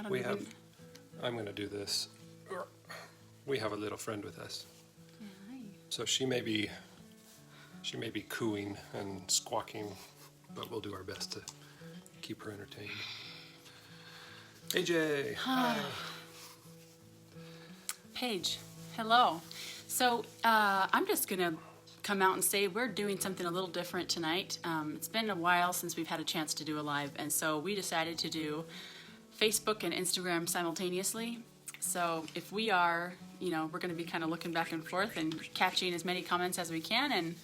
I'm going to do this. We have a little friend with us. Yeah, hi. So she may be cooing and squawking, but we'll do our best to keep her entertained. AJ, hi. Paige, hello. So I'm just gonna come out and say we're doing something a little different tonight. It's been a while since we've had a chance to do a live, and so we decided to do Facebook and Instagram simultaneously. So if we are, we're going to be kind of looking back and forth and catching as many comments as we can,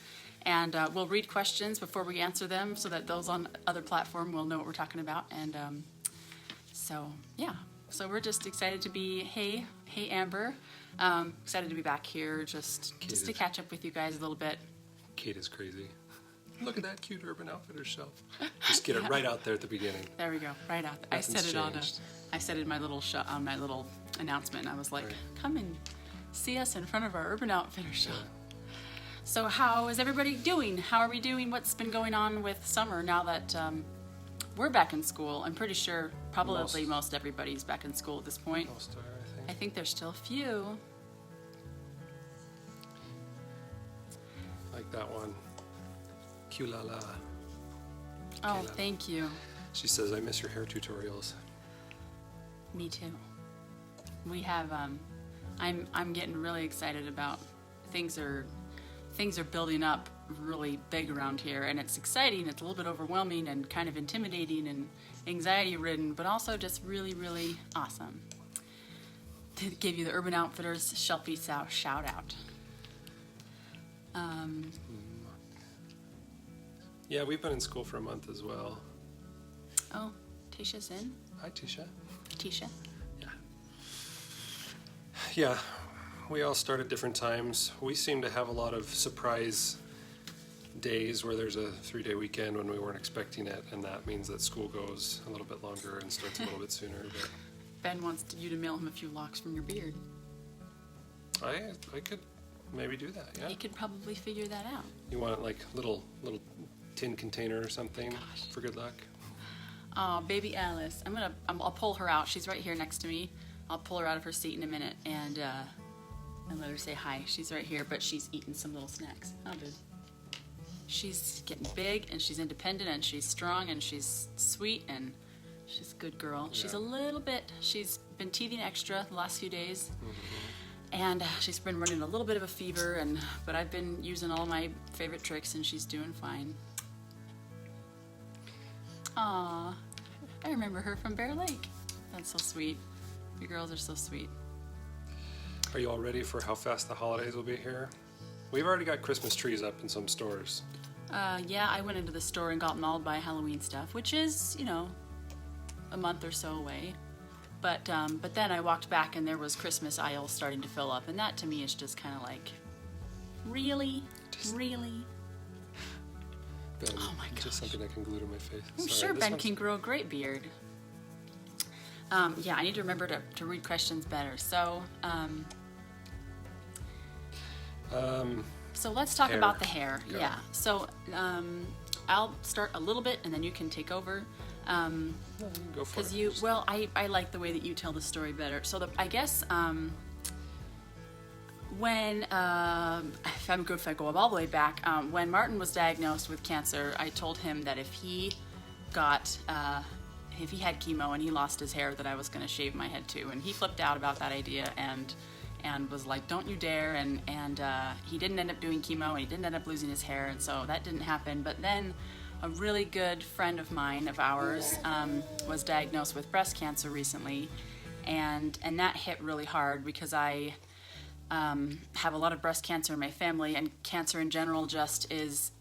and we'll read questions before we answer them so that those on other platform will know what we're talking about. And so we're just excited to be, hey Amber, excited to be back here just to catch up with you guys a little bit. Kate is crazy. Look at that cute Urban Outfitters shelf. Just get it right out there at the beginning. There we go, right out there. I said it in my little on my little announcement. I was like, right. Come and see us in front of our Urban Outfitters shop. Yeah. So how is everybody doing? How are we doing? What's been going on with summer now that we're back in school? I'm pretty sure probably most everybody's back in school at this point. Most are, I think. I think there's still a few. Like that one. Q-la-la. Oh, thank you. She says, I miss your hair tutorials. Me too. We have, I'm getting really excited about things are building up really big around here, and it's exciting. It's a little bit overwhelming and kind of intimidating and anxiety ridden, but also just really, really awesome. To give you the Urban Outfitters Shelfie shout out. Yeah, we've been in school for a month as well. Oh, Tisha's in? Hi, Tisha. Tisha? Yeah, we all start at different times. We seem to have a lot of surprise days where there's a 3-day weekend when we weren't expecting it, and that means that school goes a little bit longer and starts a little bit sooner. But Ben wants you to mail him a few locks from your beard. I could maybe do that, yeah. He could probably figure that out. You want like little tin container or something for good luck? Oh, baby Alice. I'll pull her out. She's right here next to me. I'll pull her out of her seat in a minute and let her say hi. She's right here, but she's eating some little snacks. Oh, dude. She's getting big, and she's independent, and she's strong, and she's sweet, and she's a good girl. Yeah. She's been teething extra the last few days. Mm-hmm. And she's been running a little bit of a fever, but I've been using all my favorite tricks, and she's doing fine. Aw, I remember her from Bear Lake. That's so sweet. You girls are so sweet. Are you all ready for how fast the holidays will be here? We've already got Christmas trees up in some stores. Yeah, I went into the store and got mauled by Halloween stuff, which is, a month or so away. But then I walked back and there was Christmas aisles starting to fill up, and that to me is just kind of like, really? Really? Ben, oh my gosh. Just something I can glue to my face. I'm sure Ben can grow a great beard. Yeah, I need to remember to read questions better. So, so let's talk about the hair. Go. Yeah. So I'll start a little bit, and then you can take over. Go for it. I like the way that you tell the story better. So I guess when if I go all the way back, when Martin was diagnosed with cancer, I told him that if he had chemo and he lost his hair, that I was going to shave my head too. And he flipped out about that idea and was like, "Don't you dare!" And he didn't end up doing chemo, and he didn't end up losing his hair, and so that didn't happen. But then a really good friend of ours, was diagnosed with breast cancer recently, and that hit really hard because I have a lot of breast cancer in my family, and cancer in general just is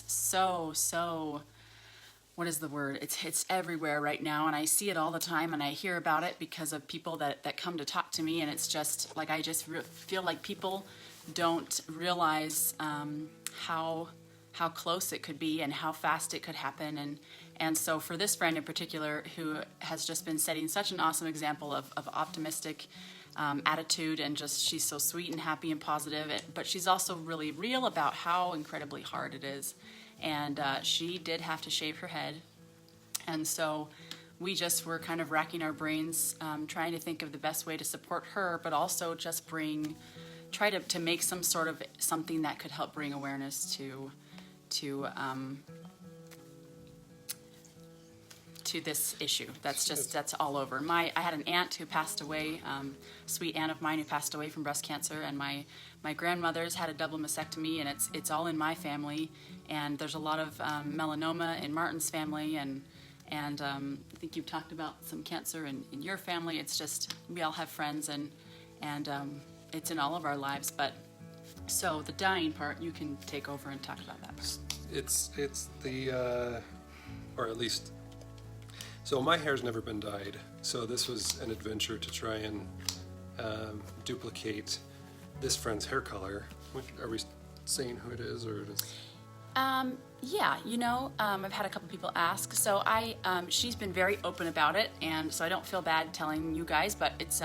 so. What is the word? It's everywhere right now, and I see it all the time, and I hear about it because of people that come to talk to me, and it's just like I just feel like people don't realize how close it could be and how fast it could happen, and so for this friend in particular, who has just been setting such an awesome example of optimistic attitude, and just she's so sweet and happy and positive, but she's also really real about how incredibly hard it is. And she did have to shave her head, and so we just were kind of racking our brains, trying to think of the best way to support her, but also just try to make some sort of something that could help bring awareness to this issue. That's all over. I had an aunt who passed away, sweet aunt of mine who passed away from breast cancer, and my grandmother's had a double mastectomy, and it's all in my family. And there's a lot of melanoma in Martin's family, and I think you've talked about some cancer in your family. It's just, we all have friends, and it's in all of our lives. But so the dying part, you can take over and talk about that. It's the, or at least, so my hair's never been dyed. So this was an adventure to try and duplicate this friend's hair color. Are we saying who it is, or it is? Yeah, I've had a couple people ask. So she's been very open about it, and so I don't feel bad telling you guys, but it's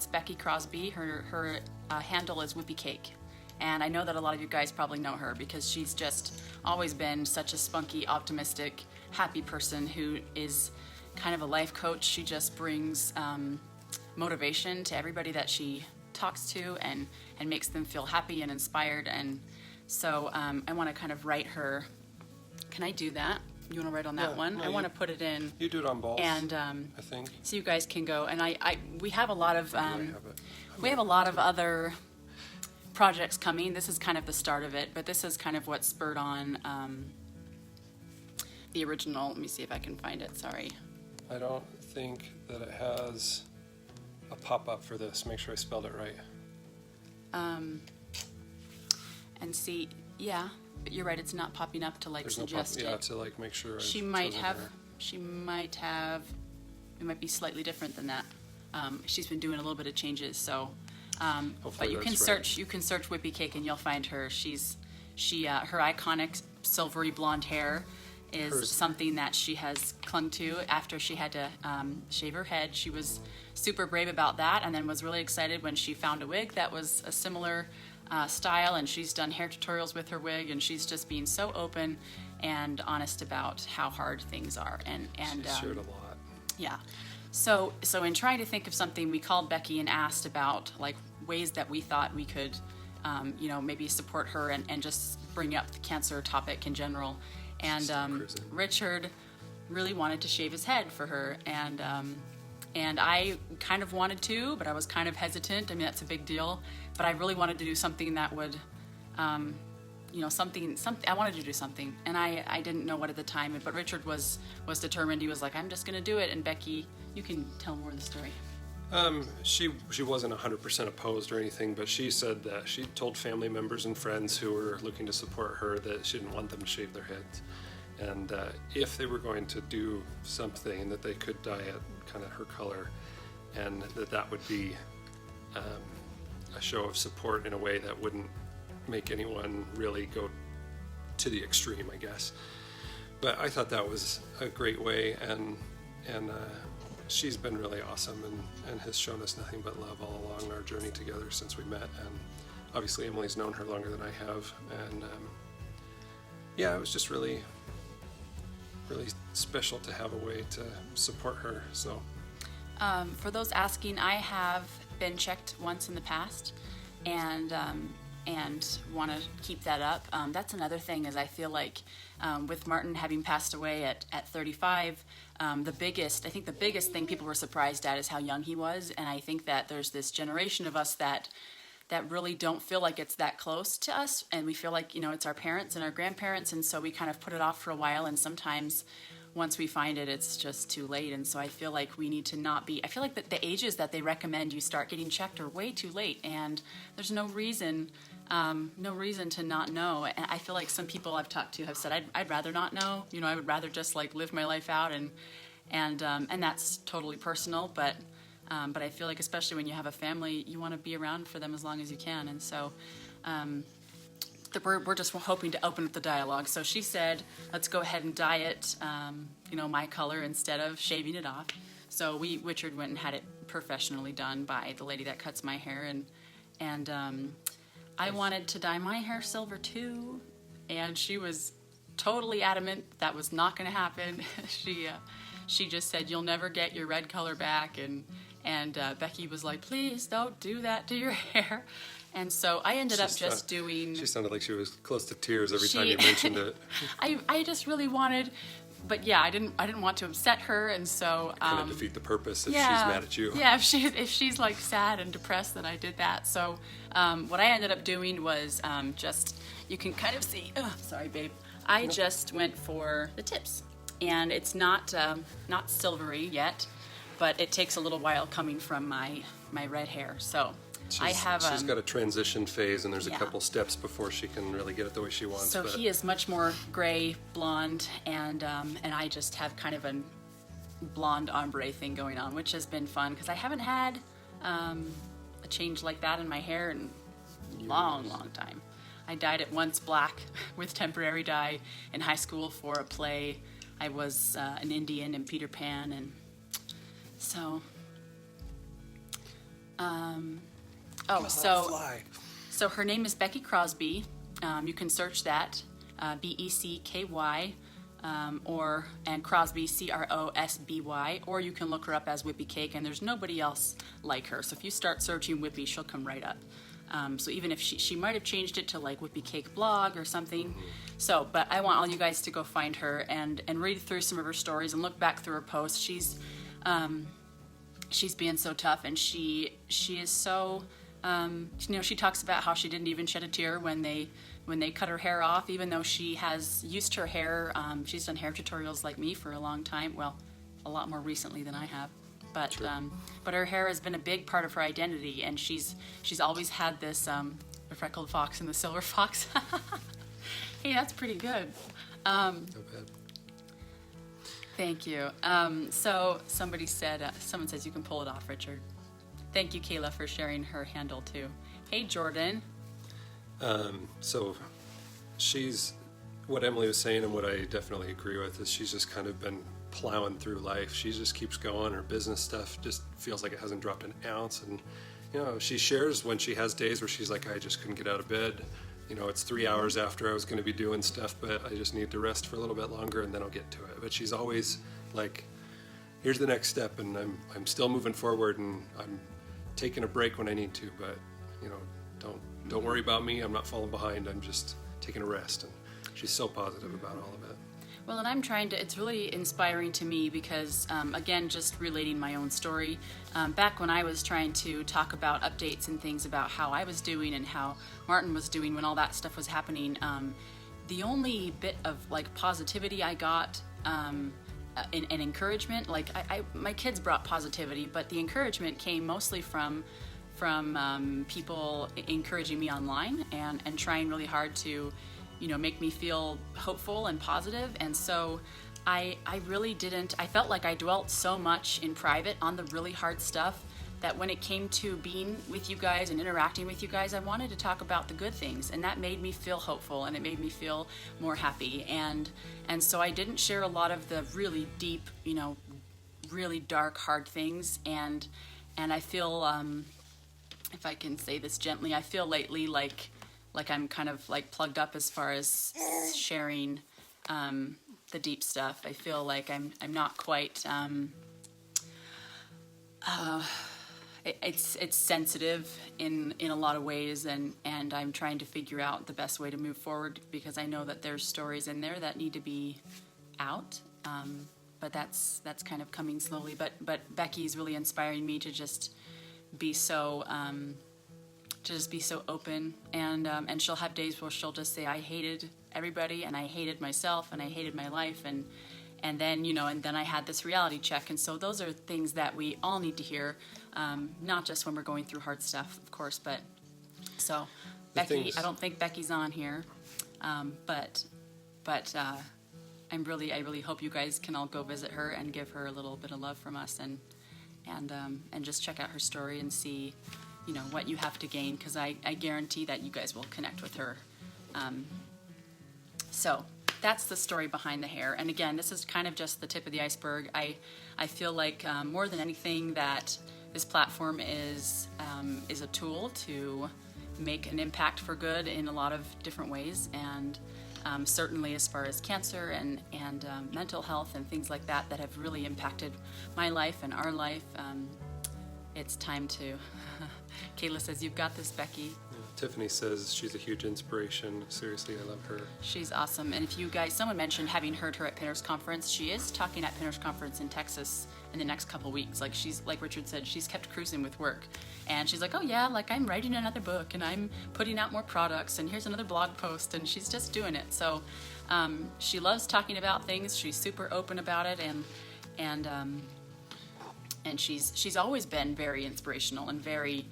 Becky Crosby. Her handle is Whippy Cake. And I know that a lot of you guys probably know her because she's just always been such a spunky, optimistic, happy person who is kind of a life coach. She just brings motivation to everybody that she talks to and makes them feel happy and inspired. And so I want to kind of write her. Can I do that? You want to write on that one? No, I want to put it in. You do it on both. And I think. So you guys can go. And we have a lot of We have other projects coming. This is kind of the start of it, but this is kind of what spurred on the original. Let me see if I can find it. Sorry. I don't think that it has a pop-up for this. Make sure I spelled it right. And see, yeah, but you're right. It's not popping up to There's suggest no it. to make sure. She might have. It might be slightly different than that. She's been doing a little bit of changes, so. But you can search. Right. You can search Whippy Cake, and you'll find her. Her iconic silvery blonde hair is something that she has clung to after she had to shave her head. She was super brave about that, and then was really excited when she found a wig that was a similar style. And she's done hair tutorials with her wig, and she's just being so open and honest about how hard things are. And she shared a lot. Yeah. So in trying to think of something, we called Becky and asked about like ways that we thought we could, maybe support her and just bring up the cancer topic in general. And Richard really wanted to shave his head for her, and I kind of wanted to, but I was kind of hesitant. I mean, that's a big deal, but I really wanted to do something that would, something. I wanted to do something, and I didn't know what at the time. But Richard was determined. He was like, "I'm just going to do it." And Becky, you can tell more of the story. She wasn't 100% opposed or anything, but she said that she told family members and friends who were looking to support her that she didn't want them to shave their heads, and if they were going to do something, that they could dye it kind of her color, and that would be a show of support in a way that wouldn't make anyone really go to the extreme, I guess. But I thought that was a great way, and she's been really awesome and has shown us nothing but love all along our journey together since we met. And obviously Emily's known her longer than I have, and it was just really, really special to have a way to support her. So for those asking, I have been checked once in the past, and want to keep that up. That's another thing, is I feel like with Martin having passed away at 35, the biggest thing people were surprised at is how young he was. And I think that there's this generation of us that really don't feel like it's that close to us, and we feel like it's our parents and our grandparents, and so we kind of put it off for a while, and sometimes once we find it, it's just too late. And so I feel like we need to not be. I feel like the ages that they recommend you start getting checked are way too late, and there's no reason to not know. And I feel like some people I've talked to have said, I'd rather not know. I would rather just like live my life out, and that's totally personal. But I feel like, especially when you have a family, you want to be around for them as long as you can. And so we're just hoping to open up the dialogue. So she said, let's go ahead and dye it, my color instead of shaving it off. So Richard went and had it professionally done by the lady that cuts my hair, and I wanted to dye my hair silver too, and she was totally adamant that was not going to happen. she just said, "You'll never get your red color back," and Becky was like, "Please don't do that to your hair." And so I ended up just doing... She sounded like she was close to tears every time you mentioned it. I just really wanted... But yeah, I didn't want to upset her, and so... kind of defeat the purpose if she's mad at you. Yeah, if she's like sad and depressed, then I did that. So what I ended up doing was just... You can kind of see... Oh, sorry, babe. I just went for the tips. And it's not silvery yet, but it takes a little while coming from my red hair. So... She's got a transition phase, and there's a couple steps before she can really get it the way she wants. So he is much more gray, blonde, and I just have kind of a blonde ombre thing going on, which has been fun because I haven't had a change like that in my hair in a long time. I dyed it once black with temporary dye in high school for a play. I was an Indian in Peter Pan, and so... So her name is Becky Crosby. You can search that, Becky, and Crosby, Crosby, or you can look her up as Whippy Cake, and there's nobody else like her. So if you start searching Whippy, she'll come right up. So even if she might have changed it to like Whippy Cake blog or something. So, but I want all you guys to go find her and read through some of her stories and look back through her posts. She's being so tough, and she is so... she talks about how she didn't even shed a tear when they cut her hair off, even though she has used her hair. She's done hair tutorials like me for a long time. Well, a lot more recently than I have. But sure. But her hair has been a big part of her identity, and she's always had this the freckled fox and the silver fox. Hey, that's pretty good. Not bad. Thank you. So someone says you can pull it off, Richard. Thank you, Kayla, for sharing her handle too. Hey, Jordan. So she's, what Emily was saying and what I definitely agree with is she's just kind of been plowing through life. She just keeps going. Her business stuff just feels like it hasn't dropped an ounce. And, she shares when she has days where she's like, I just couldn't get out of bed. It's 3 hours after I was going to be doing stuff, but I just need to rest for a little bit longer and then I'll get to it. But she's always like, here's the next step, and I'm still moving forward, and I'm taking a break when I need to, but don't worry about me. I'm not falling behind. I'm just taking a rest. And she's so positive about all of it. Well, and I'm trying to, it's really inspiring to me because, again, just relating my own story, back when I was trying to talk about updates and things about how I was doing and how Martin was doing when all that stuff was happening, the only bit of like positivity I got and encouragement, like my kids brought positivity, but the encouragement came mostly from people encouraging me online and trying really hard to make me feel hopeful and positive. And so I really didn't, I felt like I dwelt so much in private on the really hard stuff that when it came to being with you guys and interacting with you guys, I wanted to talk about the good things, and that made me feel hopeful and it made me feel more happy. And so I didn't share a lot of the really deep, really dark, hard things. And I feel, if I can say this gently, I feel lately like I'm kind of like plugged up as far as sharing the deep stuff. I feel like I'm not quite. It's sensitive in a lot of ways, and I'm trying to figure out the best way to move forward because I know that there's stories in there that need to be out. But that's kind of coming slowly. But Becky's really inspiring me to just be so. To just be so open, and she'll have days where she'll just say, I hated everybody, and I hated myself, and I hated my life, and then and then I had this reality check. And so those are things that we all need to hear, not just when we're going through hard stuff, of course, but so Becky, I don't think Becky's on here, but I really hope you guys can all go visit her and give her a little bit of love from us, and just check out her story and see what you have to gain, because I guarantee that you guys will connect with her. So that's the story behind the hair. And again, this is kind of just the tip of the iceberg. I feel like more than anything that this platform is a tool to make an impact for good in a lot of different ways. And certainly as far as cancer and mental health and things like that that have really impacted my life and our life. It's time to. Kayla says, "You've got this, Becky." Yeah, Tiffany says she's a huge inspiration. Seriously, I love her. She's awesome. And if you guys, someone mentioned having heard her at Pinner's Conference. She is talking at Pinner's Conference in Texas in the next couple weeks. Like like Richard said, she's kept cruising with work. And she's like, oh yeah, like I'm writing another book and I'm putting out more products and here's another blog post, and she's just doing it. So she loves talking about things. She's super open about it, and she's always been very inspirational and very,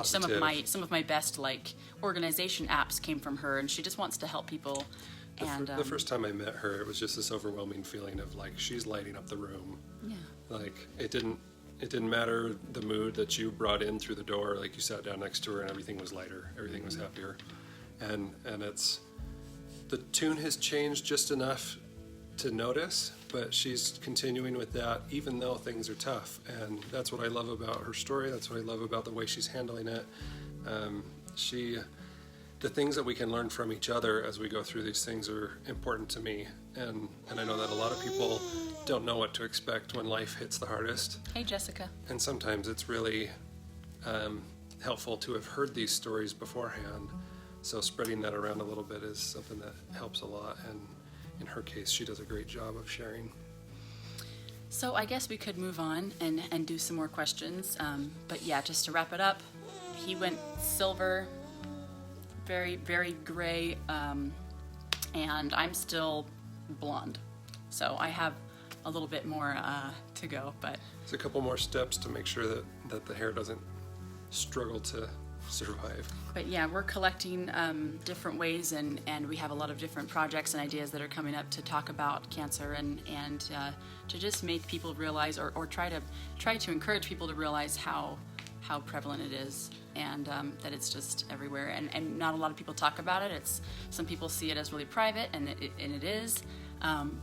some of my best like organization apps came from her, and she just wants to help people. The first time I met her, it was just this overwhelming feeling of like she's lighting up the room. Yeah. Like it didn't matter the mood that you brought in through the door. Like you sat down next to her and everything was lighter, everything was happier, and it's the tune has changed just enough to notice, but she's continuing with that even though things are tough, and that's what I love about her story. That's what I love about the way she's handling it. The things that we can learn from each other as we go through these things are important to me, and I know that a lot of people don't know what to expect when life hits the hardest. Hey, Jessica. And sometimes it's really helpful to have heard these stories beforehand, so spreading that around a little bit is something that helps a lot, and in her case, she does a great job of sharing. So I guess we could move on and do some more questions. But yeah, just to wrap it up, he went silver, very, very gray, and I'm still blonde. So I have a little bit more to go, but... There's a couple more steps to make sure that the hair doesn't struggle to survive. But yeah, we're collecting different ways, and we have a lot of different projects and ideas that are coming up to talk about cancer and to just make people realize, or try to encourage people to realize how prevalent it is, and that it's just everywhere, and not a lot of people talk about it. Some people see it as really private, and it is,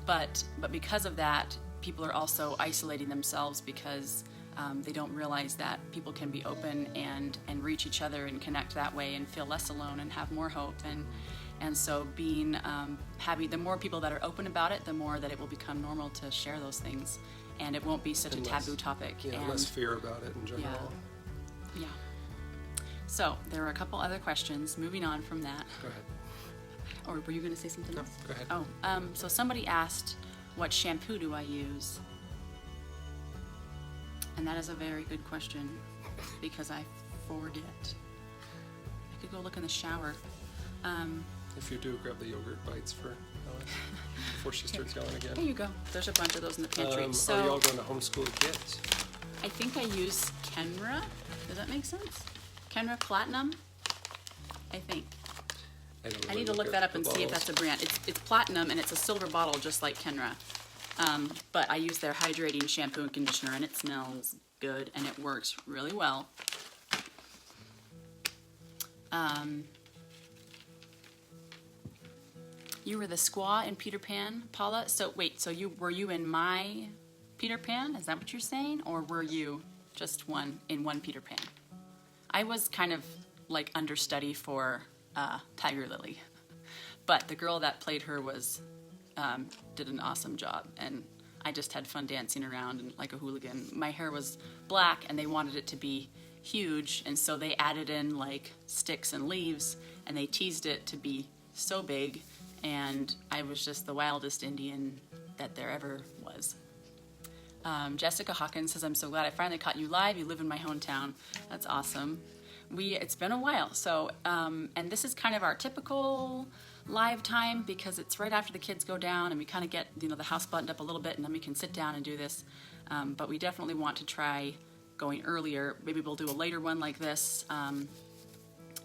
but because of that, people are also isolating themselves because they don't realize that people can be open and reach each other and connect that way and feel less alone and have more hope, and so being having the more people that are open about it, the more that it will become normal to share those things, and it won't be such a taboo topic. Yeah, and less fear about it in general. Yeah. So there are a couple other questions. Moving on from that. Go ahead. Or were you going to say something else? Go ahead. Oh, so somebody asked, what shampoo do I use? And that is a very good question, because I forget. I could go look in the shower. If you do, grab the yogurt bites for Alice before she starts yelling again. There you go. There's a bunch of those in the pantry. Are y'all going to homeschool kids? I think I use Kenra. Does that make sense? Kenra Platinum, I think. I need to look that up and see if that's a brand. It's platinum, and it's a silver bottle just like Kenra. But I use their hydrating shampoo and conditioner, and it smells good, and it works really well. You were the squaw in Peter Pan, Paula? So wait, were you in my Peter Pan? Is that what you're saying? Or were you just in one Peter Pan? I was kind of like understudy for Tiger Lily. But the girl that played her did an awesome job, and I just had fun dancing around and like a hooligan. My hair was black, and they wanted it to be huge, and so they added in like sticks and leaves, and they teased it to be so big, and I was just the wildest Indian that there ever was. Jessica Hawkins says, I'm so glad I finally caught you live. You live in my hometown. That's awesome. It's been a while, so and this is kind of our typical live time, because it's right after the kids go down and we kind of get the house buttoned up a little bit, and then we can sit down and do this, but we definitely want to try going earlier. Maybe we'll do a later one like this, and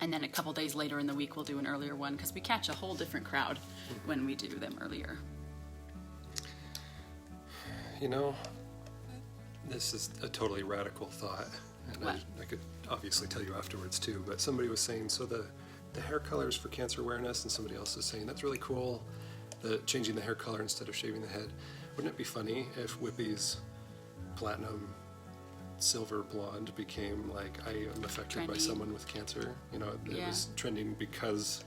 then a couple days later in the week we'll do an earlier one, because we catch a whole different crowd when we do them earlier. This is a totally radical thought, and what? I could obviously tell you afterwards too, but somebody was saying, so the hair colors for cancer awareness, and somebody else is saying, that's really cool, changing the hair color instead of shaving the head. Wouldn't it be funny if Whippy's platinum silver blonde became like, I am affected by someone with cancer? It was trending because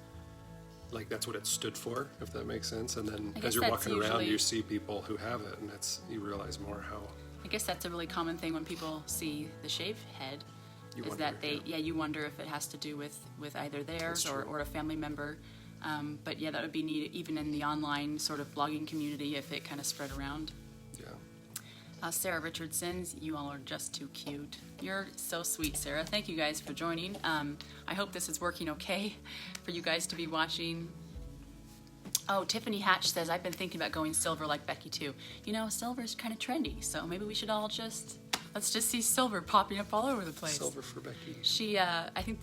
like that's what it stood for, if that makes sense. And then I guess as you're that's walking around, usually- you see people who have it, and you realize more how I guess that's a really common thing when people see the shaved head, you is wonder. that you wonder if it has to do with either theirs That's true. or a family member. But yeah, that would be neat even in the online sort of blogging community if it kind of spread around. Yeah. Sarah Richardson, you all are just too cute. You're so sweet, Sarah. Thank you guys for joining. I hope this is working okay for you guys to be watching. Oh, Tiffany Hatch says, I've been thinking about going silver like Becky too. You know, silver's kind of trendy, so maybe we should all let's just see silver popping up all over the place. Silver for Becky. She, I think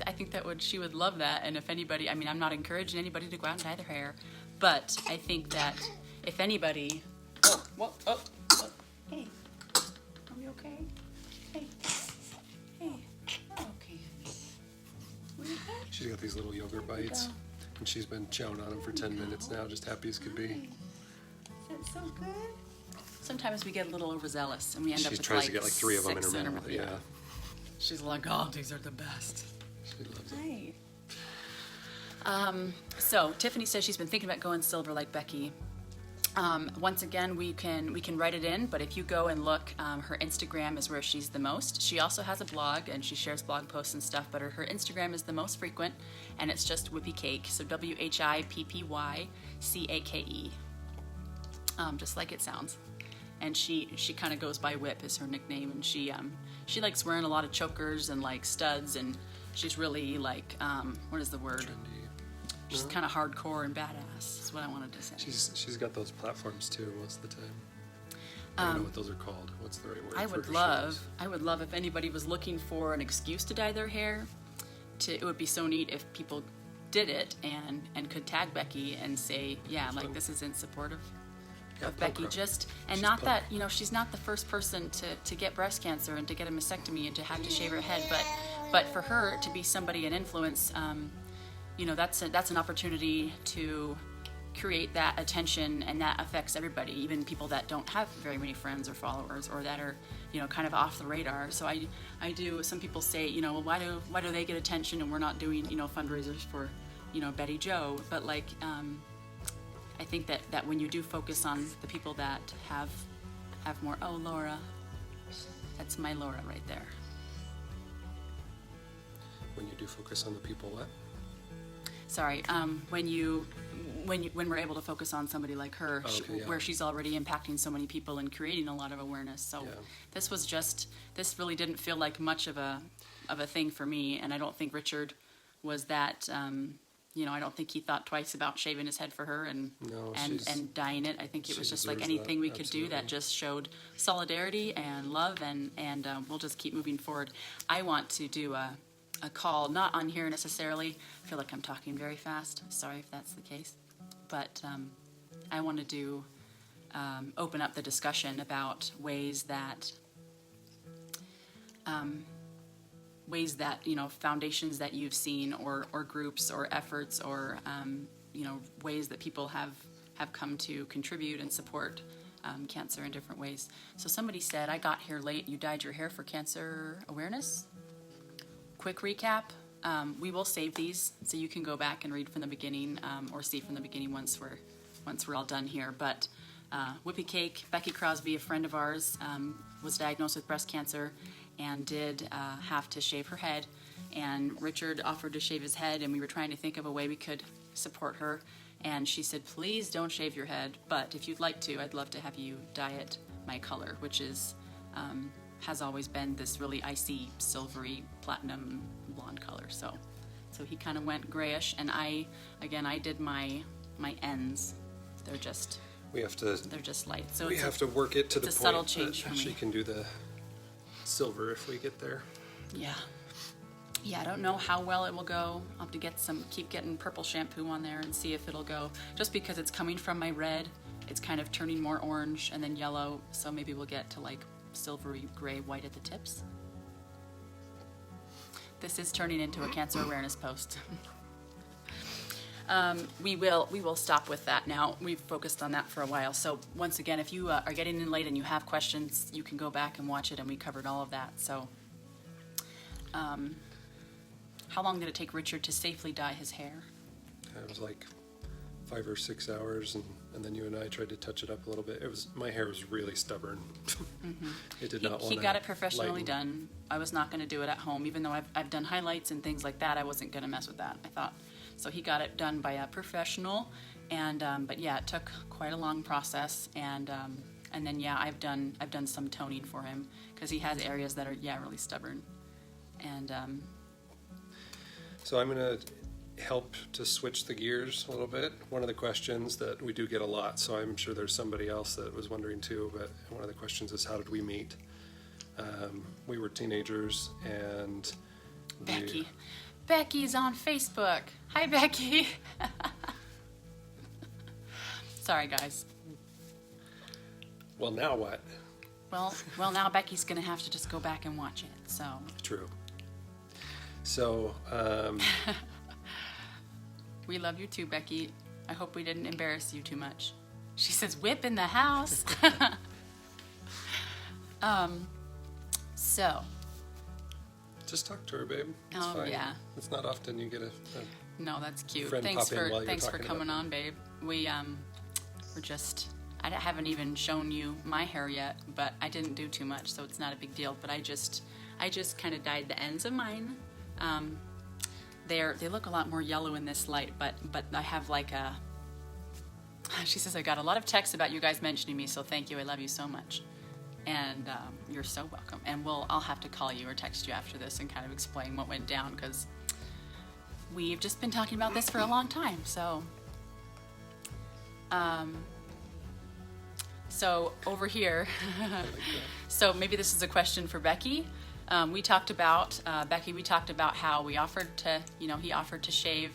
she would love that. And if anybody, I mean, I'm not encouraging anybody to go out and dye their hair, but I think that if anybody, hey, are we okay? Hey, okay. Were you okay? She's got these little yogurt bites, and she's been chowing on them for 10 minutes now, just happy as could be. Is that so good? Sometimes we get a little overzealous and we end up She with tries to get like 3 of them in her 6 mouth. Yeah. She's like, oh, these are the best. She loves it. Right. So Tiffany says she's been thinking about going silver like Becky. Once again, we can write it in, but if you go and look, her Instagram is where she's the most. She also has a blog and she shares blog posts and stuff, but her Instagram is the most frequent, and it's just Whippy Cake. So WHIPPYCAKE, just like it sounds. And she kind of goes by Whip is her nickname, and she likes wearing a lot of chokers and like studs, and she's really like what is the word? Trendy. She's kind of hardcore and badass. Is what I wanted to say. She's got those platforms too most of the time. I don't know what those are called. What's the right word? I for would her love shows? if anybody was looking for an excuse to dye their hair. It would be so neat if people did it and could tag Becky and say, yeah, like this is in support of Becky. Just and She's not punk. that she's not the first person to get breast cancer and to get a mastectomy and to have to shave her head, but for her to be somebody an influence, that's an opportunity to create that attention, and that affects everybody, even people that don't have very many friends or followers or that are kind of off the radar. So I do. Some people say, well, why do they get attention and we're not doing fundraisers for Betty Joe? But like I think that when you do focus on the people that have more. Oh, Laura, that's my Laura right there. When you do focus on the people, what? Sorry, when we're able to focus on somebody like her, where she's already impacting so many people and creating a lot of awareness. So this really didn't feel like much of a thing for me, and I don't think Richard was that. I don't think he thought twice about shaving his head for her and dyeing it. I think it was just like anything we could do that just showed solidarity and love, and we'll just keep moving forward. I want to do a call, not on here necessarily. I feel like I'm talking very fast. Sorry if that's the case. But I want to do open up the discussion about ways that foundations that you've seen or groups or efforts or ways that people have come to contribute and support cancer in different ways. So somebody said, I got here late. You dyed your hair for cancer awareness? Quick recap. We will save these so you can go back and read from the beginning or see from the beginning once we're all done here. But Whippy Cake, Becky Crosby, a friend of ours, was diagnosed with breast cancer and did have to shave her head. And Richard offered to shave his head, and we were trying to think of a way we could support her. And she said, please don't shave your head, but if you'd like to, I'd love to have you dye it my color, which is has always been this really icy, silvery, platinum blonde color. So he kind of went grayish, and I did my ends. They're just light. So we have to work it to the point a subtle change that for me. she can do the silver if we get there. Yeah, I don't know how well it will go. I'll have to keep getting purple shampoo on there and see if it'll go. Just because it's coming from my red, it's kind of turning more orange and then yellow. So maybe we'll get to like silvery gray white at the tips. This is turning into a cancer awareness post. We will stop with that now. We've focused on that for a while. So once again, if you are getting in late and you have questions, you can go back and watch it, and we covered all of that. So how long did it take Richard to safely dye his hair? It was like 5 or 6 hours, and then you and I tried to touch it up a little bit. My hair was really stubborn. It did not want to. He got it professionally done. I was not going to do it at home, even though I've done highlights and things like that. I wasn't going to mess with that. I thought so. He got it done by a professional, and but yeah, it took quite a long process, and then yeah, I've done some toning for him because he has areas that are really stubborn, and so I'm going to help to switch the gears a little bit. One of the questions that we do get a lot, so I'm sure there's somebody else that was wondering too, but one of the questions is, how did we meet? We were teenagers, and Becky's on Facebook. Hi, Becky. Sorry, guys. Well, now what? Well, now Becky's gonna have to just go back and watch it. So True. So we love you too, Becky. I hope we didn't embarrass you too much. She says, "Whip in the house." So. Just talk to her, babe. It's Oh fine. yeah. It's not often you get a No, that's cute. friend Thanks pop in while you're for talking coming about on, babe. We're just. I haven't even shown you my hair yet, but I didn't do too much, so it's not a big deal. But I just kind of dyed the ends of mine. They look a lot more yellow in this light, but I have like a. She says, I got a lot of texts about you guys mentioning me, so thank you. I love you so much, and you're so welcome. And I'll have to call you or text you after this and kind of explain what went down, because we've just been talking about this for a long time. So, so over here, so maybe this is a question for Becky. We talked about Becky. We talked about how we offered to, he offered to shave,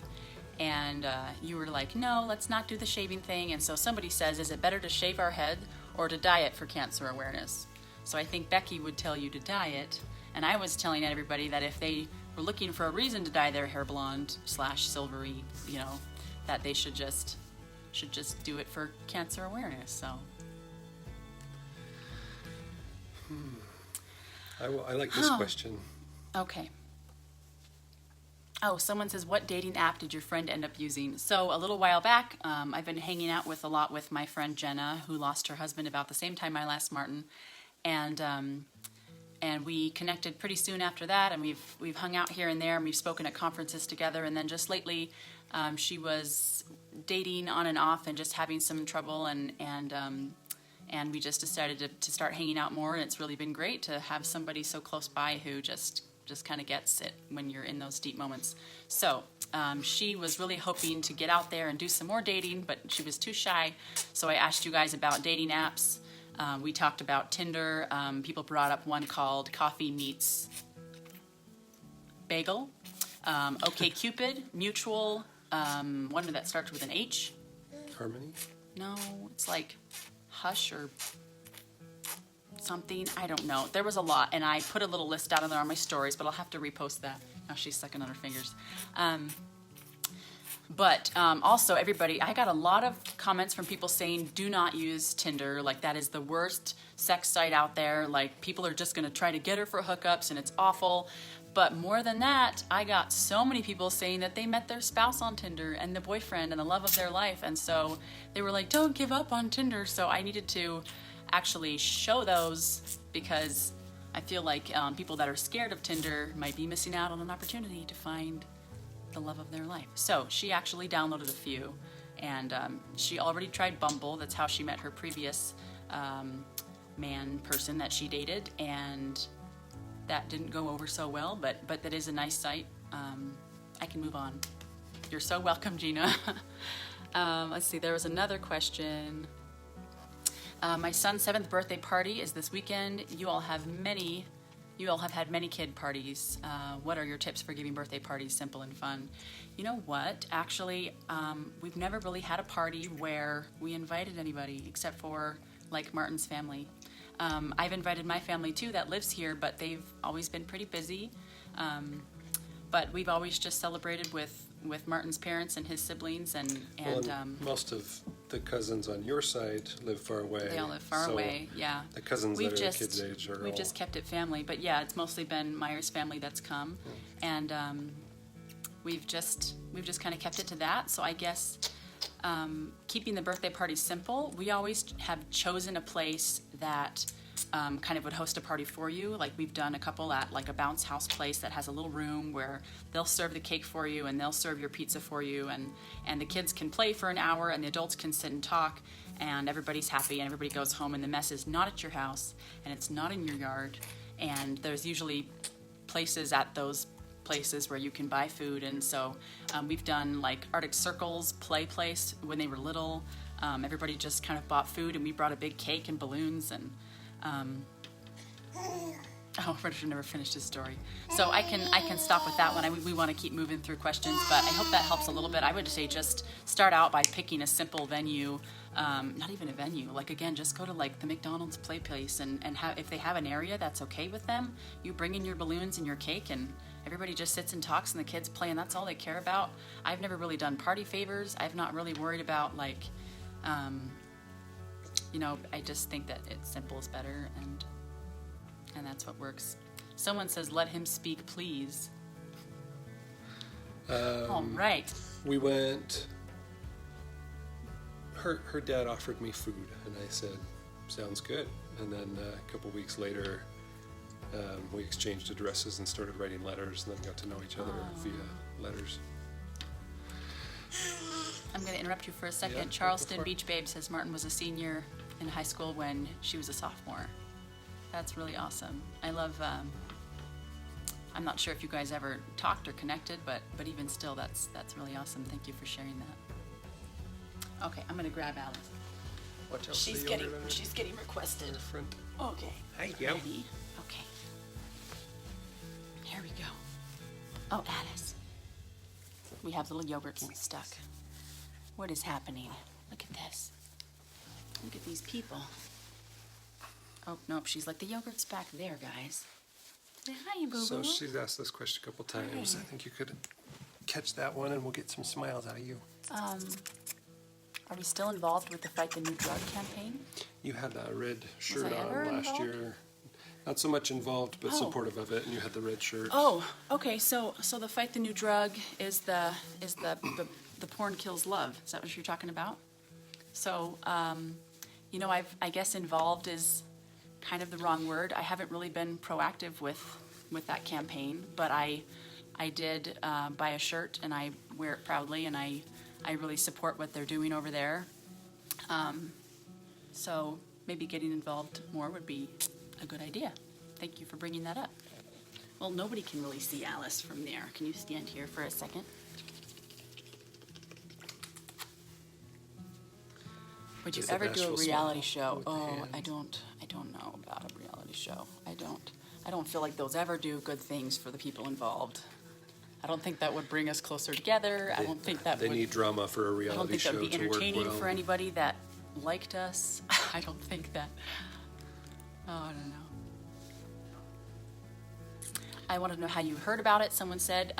and you were like, no, let's not do the shaving thing. And so somebody says, is it better to shave our head or to dye it for cancer awareness? So I think Becky would tell you to dye it, and I was telling everybody that if they were looking for a reason to dye their hair blonde / silvery, that they should just do it for cancer awareness. So. I like this question. Okay. Oh, someone says, what dating app did your friend end up using? So a little while back, I've been hanging out with my friend Jenna, who lost her husband about the same time I lost Martin, and we connected pretty soon after that, and we've hung out here and there, and we've spoken at conferences together, and then just lately, she was dating on and off and just having some trouble, and we just decided to start hanging out more, and it's really been great to have somebody so close by who just kind of gets it when you're in those deep moments. So she was really hoping to get out there and do some more dating, but she was too shy. So I asked you guys about dating apps. We talked about Tinder. People brought up one called Coffee Meets Bagel. OkCupid, Mutual, one that starts with an H. Harmony? No, it's like Hush or something. I don't know. There was a lot, and I put a little list out on there on my stories, but I'll have to repost that. Now she's sucking on her fingers. But also, everybody, I got a lot of comments from people saying, do not use Tinder. Like, that is the worst sex site out there. Like, people are just going to try to get her for hookups, and it's awful. But more than that, I got so many people saying that they met their spouse on Tinder and the boyfriend and the love of their life. And so they were like, don't give up on Tinder. So I needed to actually show those, because I feel like people that are scared of Tinder might be missing out on an opportunity to find the love of their life. So she actually downloaded a few, and she already tried Bumble. That's how she met her previous person that she dated, and that didn't go over so well, but that is a nice site. I can move on. You're so welcome, Gina. Let's see, there was another question. My son's 7th birthday party is this weekend. You all have had many kid parties. What are your tips for giving birthday parties simple and fun? You know what? Actually, we've never really had a party where we invited anybody except for like Martin's family. I've invited my family too that lives here, but they've always been pretty busy. But we've always just celebrated with Martin's parents and his siblings, and most of the cousins on your side live far away. They all live far away, yeah. The cousins that are the kids' age are We've just kept it family, but yeah, it's mostly been Meyer's family that's come, and we've just kind of kept it to that. So I guess keeping the birthday party simple, we always have chosen a place that kind of would host a party for you. Like we've done a couple at like a bounce house place that has a little room where they'll serve the cake for you and they'll serve your pizza for you, and the kids can play for an hour and the adults can sit and talk, and everybody's happy and everybody goes home, and the mess is not at your house and it's not in your yard. And there's usually places at those places where you can buy food, and so we've done like Arctic Circle's play place when they were little. Everybody just kind of bought food and we brought a big cake and balloons, and oh, Richard never finished his story. So I can stop with that one. We want to keep moving through questions, but I hope that helps a little bit. I would say just start out by picking a simple venue, not even a venue. Like again, just go to like the McDonald's play place and have, if they have an area that's okay with them, you bring in your balloons and your cake and everybody just sits and talks and the kids play and that's all they care about. I've never really done party favors. I've not really worried about like, you know, I just think that it's simple is better, and that's what works. Someone says, let him speak, please. All right. We went, her dad offered me food, and I said, sounds good. And then a couple weeks later, we exchanged addresses and started writing letters, and then got to know each other via letters. I'm going to interrupt you for a second. Yeah, Charleston Beach Babe says Martin was a senior in high school when she was a sophomore. That's really awesome. I love, I'm not sure if you guys ever talked or connected, but even still, that's really awesome. Thank you for sharing that. Okay, I'm going to grab Alice. Watch out She's getting requested. in the front. Okay. Hi, yo. Ready? Okay. Here we go. Oh, Alice. We have little yogurts stuck. What is happening? Look at this. Look at these people. Oh, nope, she's like, the yogurt's back there, guys. Say hi, boo-boo. So she's asked this question a couple times. Hi. I think you could catch that one, and we'll get some smiles out of you. Are we still involved with the Fight the New Drug campaign? You had that red shirt I ever on last involved? year. Not so much involved, but Oh. supportive of it, and you had the red shirt. Oh, okay. So the Fight the New Drug is the porn kills love. Is that what you're talking about? So, you know, I guess involved is kind of the wrong word. I haven't really been proactive with that campaign, but I did buy a shirt and I wear it proudly, and I really support what they're doing over there. So maybe getting involved more would be a good idea. Thank you for bringing that up. Well, nobody can really see Alice from there. Can you stand here for a second? Would you Just a ever do a bashful reality smile show? with the Oh, hand. I don't know about a reality show. I don't feel like those ever do good things for the people involved. I don't think that would bring us closer together. I don't think that They would. need drama for a I don't reality think that show would be to work entertaining well. for anybody that liked us. I don't think that. Oh, I don't know. I want to know how you heard about it. Someone said,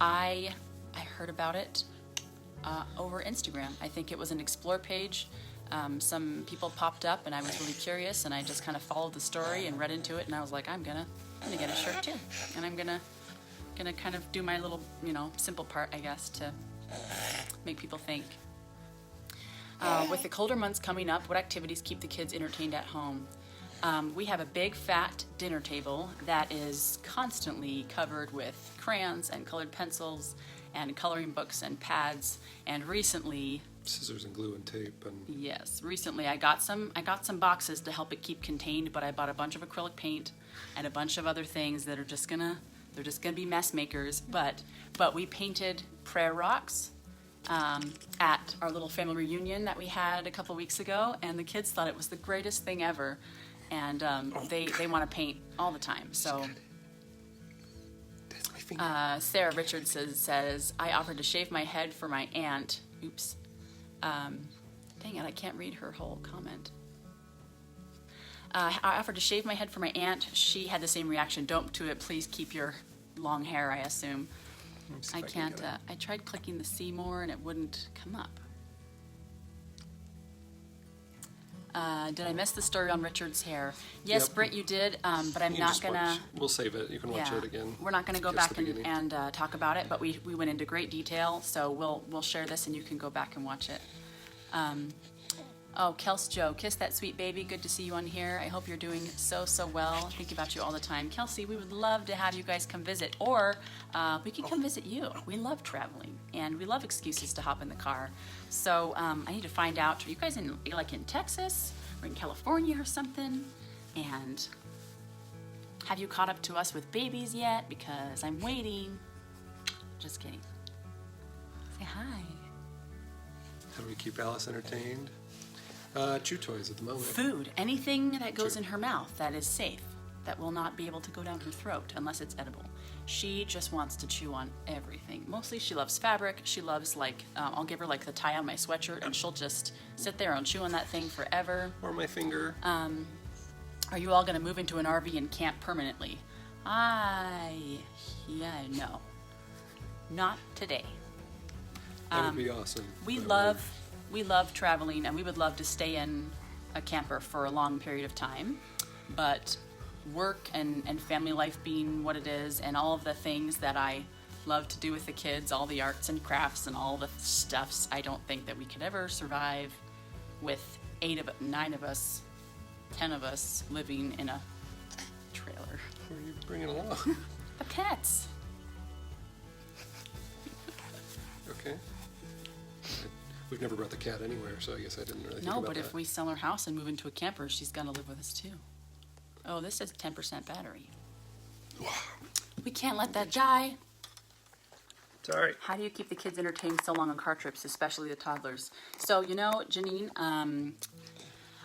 I heard about it over Instagram. I think it was an explore page. Some people popped up, and I was really curious, and I just kind of followed the story and read into it, and I was like, I'm gonna get a shirt too, and I'm gonna kind of do my little, simple part, I guess, to make people think. With the colder months coming up, what activities keep the kids entertained at home? We have a big fat dinner table that is constantly covered with crayons and colored pencils and coloring books and pads. And recently, Scissors and glue and tape and recently I got some boxes to help it keep contained, but I bought a bunch of acrylic paint and a bunch of other things that are just gonna be mess makers. But we painted prayer rocks at our little family reunion that we had a couple weeks ago, and the kids thought it was the greatest thing ever. And they want to paint all the time. So that's my finger. Sarah Richards says, I offered to shave my head for my aunt. Oops. Dang it, I can't read her whole comment. I offered to shave my head for my aunt. She had the same reaction. Don't do it. Please keep your long hair, I assume. I can't. I tried clicking the see more and it wouldn't come up. Did I miss the story on Richard's hair? Yes, Yep. Britt, you did, but I'm You not just gonna. watch- We'll save it. You can watch Yeah, it again. we're not gonna go Just back the beginning. and talk about it, but we went into great detail, so we'll share this and you can go back and watch it. Oh, Kels Joe, kiss that sweet baby. Good to see you on here. I hope you're doing so well. Think about you all the time. Kelsey, we would love to have you guys come visit, or we can come visit you. We love traveling, and we love excuses to hop in the car. So I need to find out, are you guys in Texas or in California or something? And have you caught up to us with babies yet? Because I'm waiting. Just kidding. Say hi. How do we keep Alice entertained? Chew toys at the moment. Food, anything that goes in her mouth that is safe, that will not be able to go down her throat unless it's edible. She just wants to chew on everything. Mostly she loves fabric. She loves, like, I'll give her like the tie on my sweatshirt and she'll just sit there and chew on that thing forever. Or my finger. Are you all gonna move into an RV and camp permanently? No. Not today. That would be awesome. We That love traveling, and we would love to stay in a camper for a long period of time, but work and family life being what it is, and all of the things that I love to do with the kids, all the arts and crafts and all the stuffs, I don't think that we could ever survive with 9 of us, 10 of us living in a trailer. Where are you bringing along? The pets. Okay. We've never brought the cat anywhere, so I guess I didn't really think No, about but that. if we sell our house and move into a camper, she's gonna live with us too. Oh, this says 10% battery. We can't let that die. Sorry. How do you keep the kids entertained so long on car trips, especially the toddlers? So, Janine,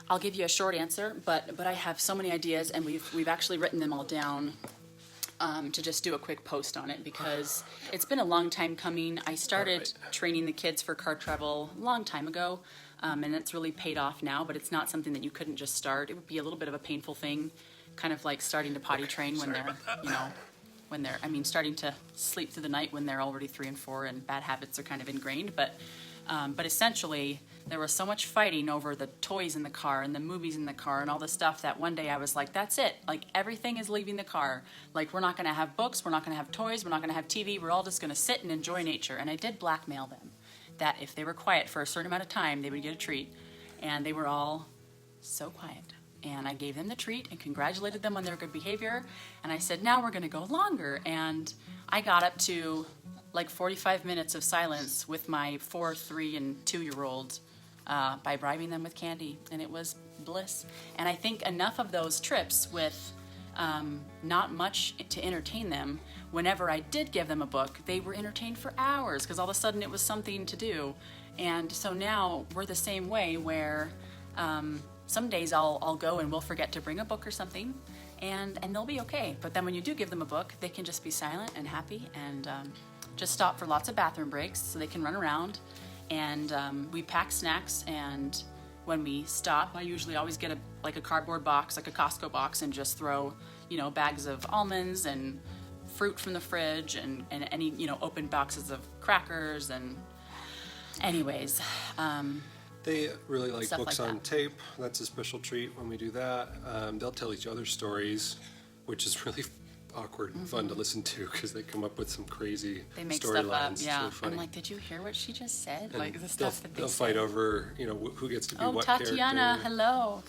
I'll give you a short answer, but I have so many ideas, and we've actually written them all down to just do a quick post on it, because it's been a long time coming. I started training the kids for car travel a long time ago, and it's really paid off now, but it's not something that you couldn't just start. It would be a little bit of a painful thing, kind of like starting to potty train when they're, starting to sleep through the night when they're already 3 and 4 and bad habits are kind of ingrained. But essentially, there was so much fighting over the toys in the car and the movies in the car and all the stuff that one day I was like, that's it. Like, everything is leaving the car. Like, we're not going to have books. We're not going to have toys. We're not going to have TV. We're all just going to sit and enjoy nature. And I did blackmail them that if they were quiet for a certain amount of time, they would get a treat. And they were all so quiet. And I gave them the treat and congratulated them on their good behavior. And I said, now we're going to go longer. And I got up to like 45 minutes of silence with my 4, 3, and 2-year-old by bribing them with candy. And it was bliss. And I think enough of those trips with not much to entertain them, whenever I did give them a book, they were entertained for hours because all of a sudden it was something to do. And so now we're the same way where some days I'll go and we'll forget to bring a book or something, and they'll be okay. But then when you do give them a book, they can just be silent and happy and just stop for lots of bathroom breaks so they can run around. And we pack snacks, and when we stop, I usually always get a cardboard box, like a Costco box, and just throw, bags of almonds and fruit from the fridge and any, open boxes of crackers. And anyways, They really like Stuff books like on that. tape. That's a special treat when we do that. They'll tell each other stories, which is really awkward and fun to listen to because they come up with some crazy they make stuff up. storylines. It's Yeah, really funny. I'm like, did you hear what she just said? And Like the stuff that they'll they fight say. over, who gets to be Oh, what Tatiana, character. hello.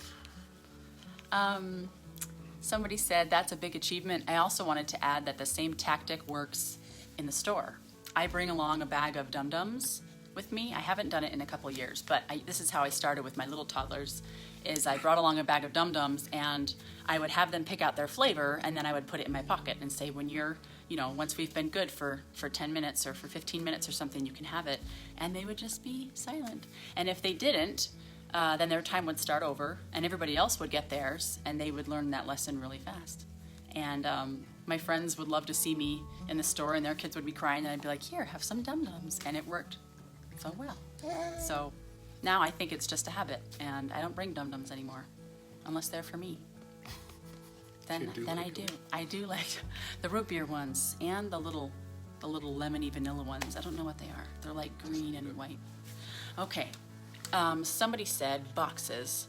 Somebody said that's a big achievement. I also wanted to add that the same tactic works in the store. I bring along a bag of Dum-Dums with me. I haven't done it in a couple years, but this is how I started with my little toddlers, is I brought along a bag of Dum-Dums and I would have them pick out their flavor, and then I would put it in my pocket and say, when you're, once we've been good for 10 minutes or for 15 minutes or something, you can have it. And they would just be silent. And if they didn't, then their time would start over and everybody else would get theirs, and they would learn that lesson really fast. And my friends would love to see me in the store, and their kids would be crying, and I'd be like, here, have some Dum-Dums. And it worked so well. So now I think it's just a habit, and I don't bring Dum-Dums anymore unless they're for me. Then like I do. I do like the root beer ones and the little lemony vanilla ones. I don't know what they are. They're like green and white. Okay. Somebody said boxes.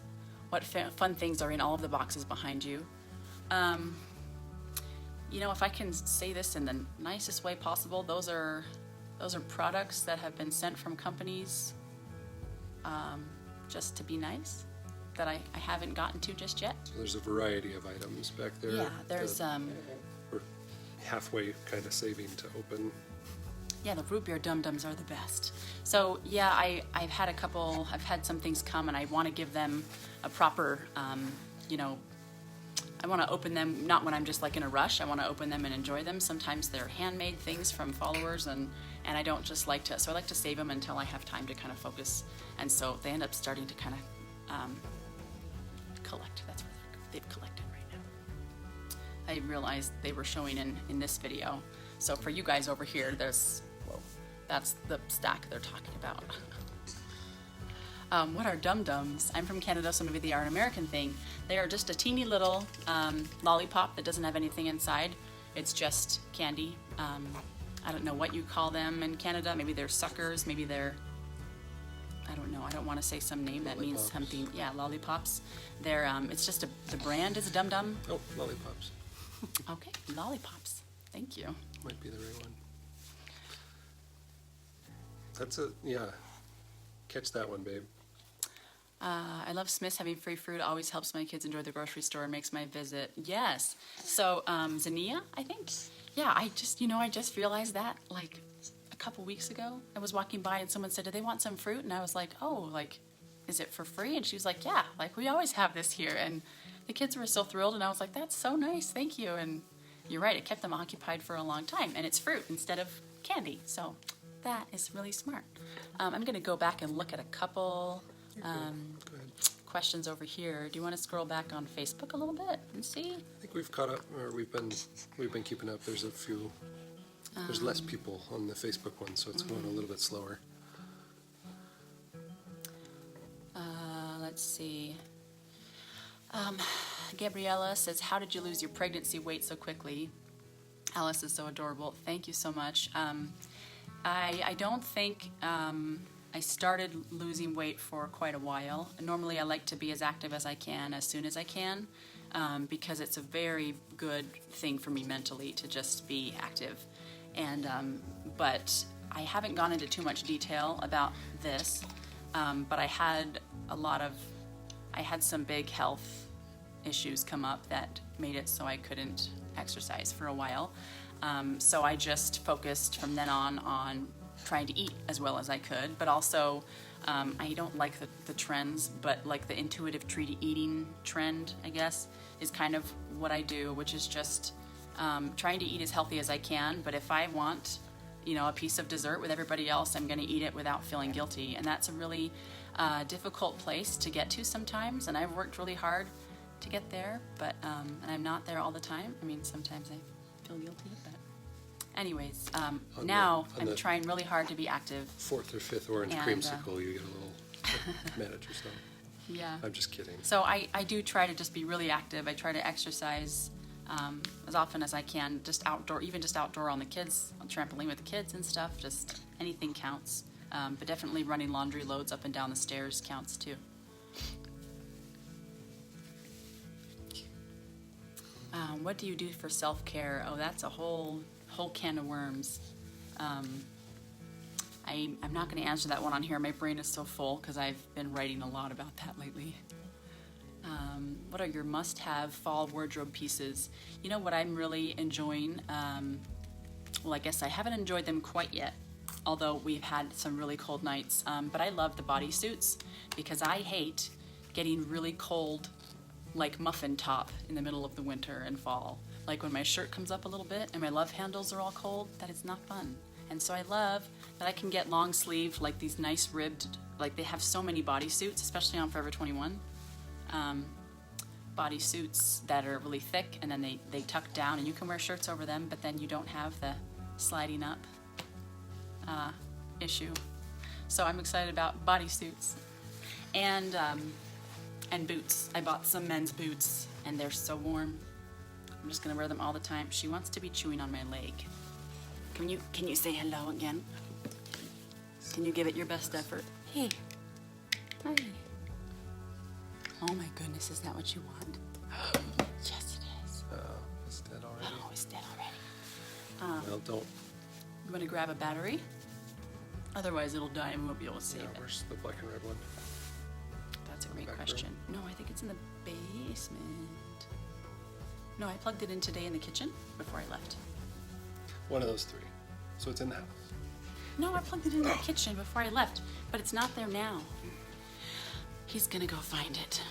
what fun things are in all of the boxes behind you. You know, if I can say this in the nicest way possible, those are products that have been sent from companies just to be nice, that I haven't gotten to just yet. So there's a variety of items back there. Yeah, there's we're halfway kind of saving to open. Yeah, the root beer dum-dums are the best. So yeah, I've had some things come, and I want to give them a proper, you know, I want to open them, not when I'm just like in a rush. I want to open them and enjoy them. Sometimes they're handmade things from followers, and I don't just like to, so I like to save them until I have time to kind of focus. And so they end up starting to kind of collect. That's what they've collected right now. I realized they were showing in this video. So for you guys over here, that's the stack they're talking about. What are dum-dums? I'm from Canada, so maybe they are an American thing. They are just a teeny little lollipop that doesn't have anything inside. It's just candy. I don't know what you call them in Canada. Maybe they're suckers. Maybe they're, I don't know. I don't want to say some name that means something. Yeah, lollipops. They're, it's just the brand is a dum-dum. Oh, lollipops. Okay, lollipops. Thank you. Might be the right one. Yeah. Catch that one, babe. I love Smith's. Having free fruit always helps my kids enjoy the grocery store and makes my visit. Yes. So, Zania, I think. Yeah, I just realized that like a couple weeks ago. I was walking by and someone said, "Do they want some fruit?" And I was like, "Oh, like, is it for free?" And she was like, "Yeah, like we always have this here." And the kids were so thrilled, and I was like, "That's so nice, thank you." And you're right, it kept them occupied for a long time, and it's fruit instead of candy. So that is really smart. I'm going to go back and look at a couple questions over here. Do you want to scroll back on Facebook a little bit and see? I think we've caught up, or we've been keeping up. There's a few. There's less people on the Facebook one, so it's going a little bit slower. Let's see. Gabriella says, "How did you lose your pregnancy weight so quickly?" Alice is so adorable. Thank you so much. I don't think I started losing weight for quite a while. Normally I like to be as active as I can as soon as I can because it's a very good thing for me mentally to just be active. And but I haven't gone into too much detail about this, but I had some big health issues come up that made it so I couldn't exercise for a while. So I just focused from then on trying to eat as well as I could, but also I don't like the trends, but like the intuitive treat eating trend, I guess, is kind of what I do, which is just trying to eat as healthy as I can. But if I want, a piece of dessert with everybody else, I'm going to eat it without feeling guilty, and that's a really difficult place to get to sometimes. And I've worked really hard to get there, but and I'm not there all the time. I mean, sometimes I feel guilty, but anyways, now I'm trying really hard to be active. 4th or 5th orange creamsicle, you get a little mad at yourself. Yeah. I'm just kidding. So I do try to just be really active. I try to exercise as often as I can, just outdoor on the kids, on trampoline with the kids and stuff. Just anything counts. But definitely running laundry loads up and down the stairs counts too. What do you do for self-care? Oh, that's a whole can of worms. I'm not going to answer that one on here. My brain is so full because I've been writing a lot about that lately. What are your must-have fall wardrobe pieces? You know what I'm really enjoying? Well, I guess I haven't enjoyed them quite yet, although we've had some really cold nights. But I love the bodysuits because I hate getting really cold, like muffin top in the middle of the winter and fall. Like when my shirt comes up a little bit and my love handles are all cold, that is not fun. And so I love that I can get long sleeved, like these nice ribbed, like they have so many bodysuits, especially on Forever 21. Bodysuits that are really thick and then they tuck down and you can wear shirts over them, but then you don't have the sliding up issue. So I'm excited about bodysuits. And boots. I bought some men's boots and they're so warm. I'm just gonna wear them all the time. She wants to be chewing on my leg. Can you say hello again? Can you give it your best effort? Hey. Hi. Oh my goodness, is that what you want? Yes, it is. It's dead already. Oh, it's dead already. Well, don't. You want to grab a battery? Otherwise, it'll die and we won't be able to save Yeah, it. where's the black and red one? That's a great Back question. No, I think it's in the basement. No, I plugged it in today in the kitchen before I left. One of those three. So it's in the house. No, I plugged it in the kitchen before I left, but it's not there now. He's gonna go find it.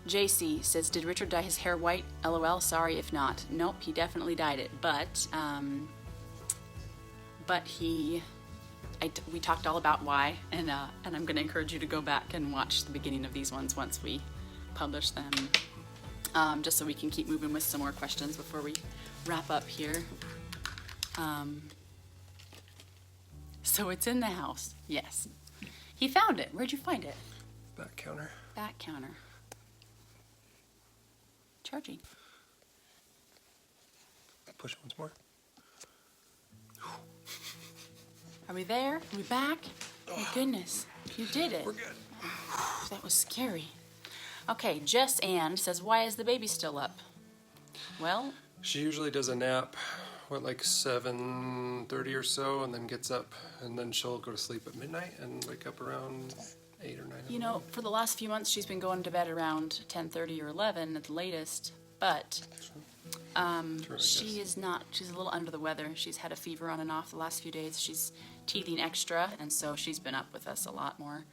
JC says, did Richard dye his hair white? LOL, sorry if not. Nope, he definitely dyed it, but we talked all about why, and I'm gonna encourage you to go back and watch the beginning of these ones once we publish them, just so we can keep moving with some more questions before we wrap up here. So it's in the house, yes. He found it. Where'd you find it? Back counter. Back counter. Charging. Push it once more. Are we there? Are we back? Oh my goodness, you did it. We're good. That was scary. Okay, Jess Ann says, why is the baby still up? Well, She usually does a nap, like 7:30 or so, and then gets up, and then she'll go to sleep at midnight and wake up around 8 or 9. you know, for the last few months, she's been going to bed around 10:30 or 11 at the latest, but she is not, she's a little under the weather. She's had a fever on and off the last few days. She's teething extra, and so she's been up with us a lot more.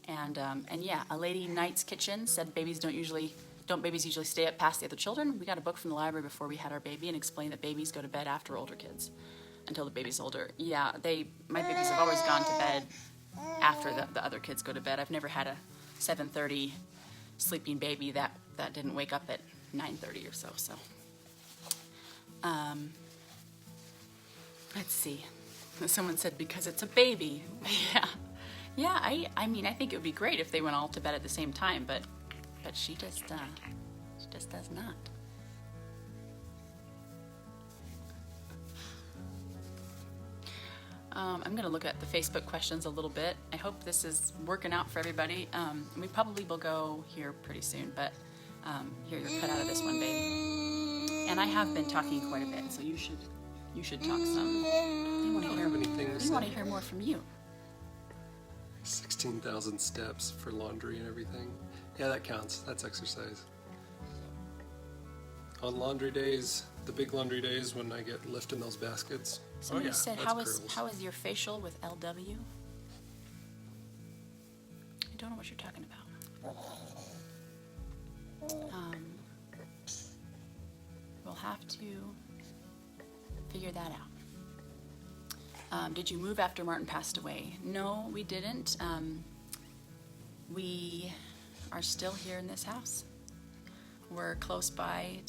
And yeah, a lady in Knight's Kitchen said babies don't babies usually stay up past the other children? We got a book from the library before we had our baby and explained that babies go to bed after older kids, until the baby's older. Yeah, my babies have always gone to bed after the other kids go to bed. I've never had a 7:30 sleeping baby that didn't wake up at 9:30 or so. So, let's see. Someone said because it's a baby. Yeah. I mean, I think it would be great if they went all to bed at the same time, but she just does not. I'm going to look at the Facebook questions a little bit. I hope this is working out for everybody. We probably will go here pretty soon, but here, you're cut out of this one, babe. And I have been talking quite a bit, so you should talk some. We want to hear more from you. 16,000 steps for laundry and everything. Yeah, that counts. That's exercise. On laundry days, the big laundry days when I get lifting those baskets. Somebody said, that's how is your facial with LW? I don't know what you're talking about. We'll have to figure that out. Did you move after Martin passed away? No, we didn't. We are still here in this house. We're close by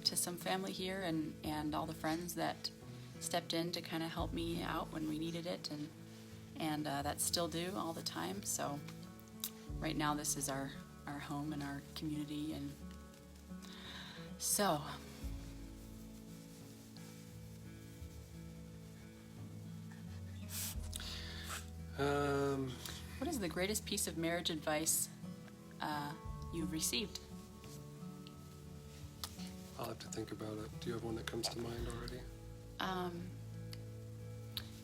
to some family here and all the friends that stepped in to kind of help me out when we needed it, and that still do all the time. So right now this is our home and our community, and so what is the greatest piece of marriage advice you've received? I'll have to think about it. Do you have one that comes to mind already?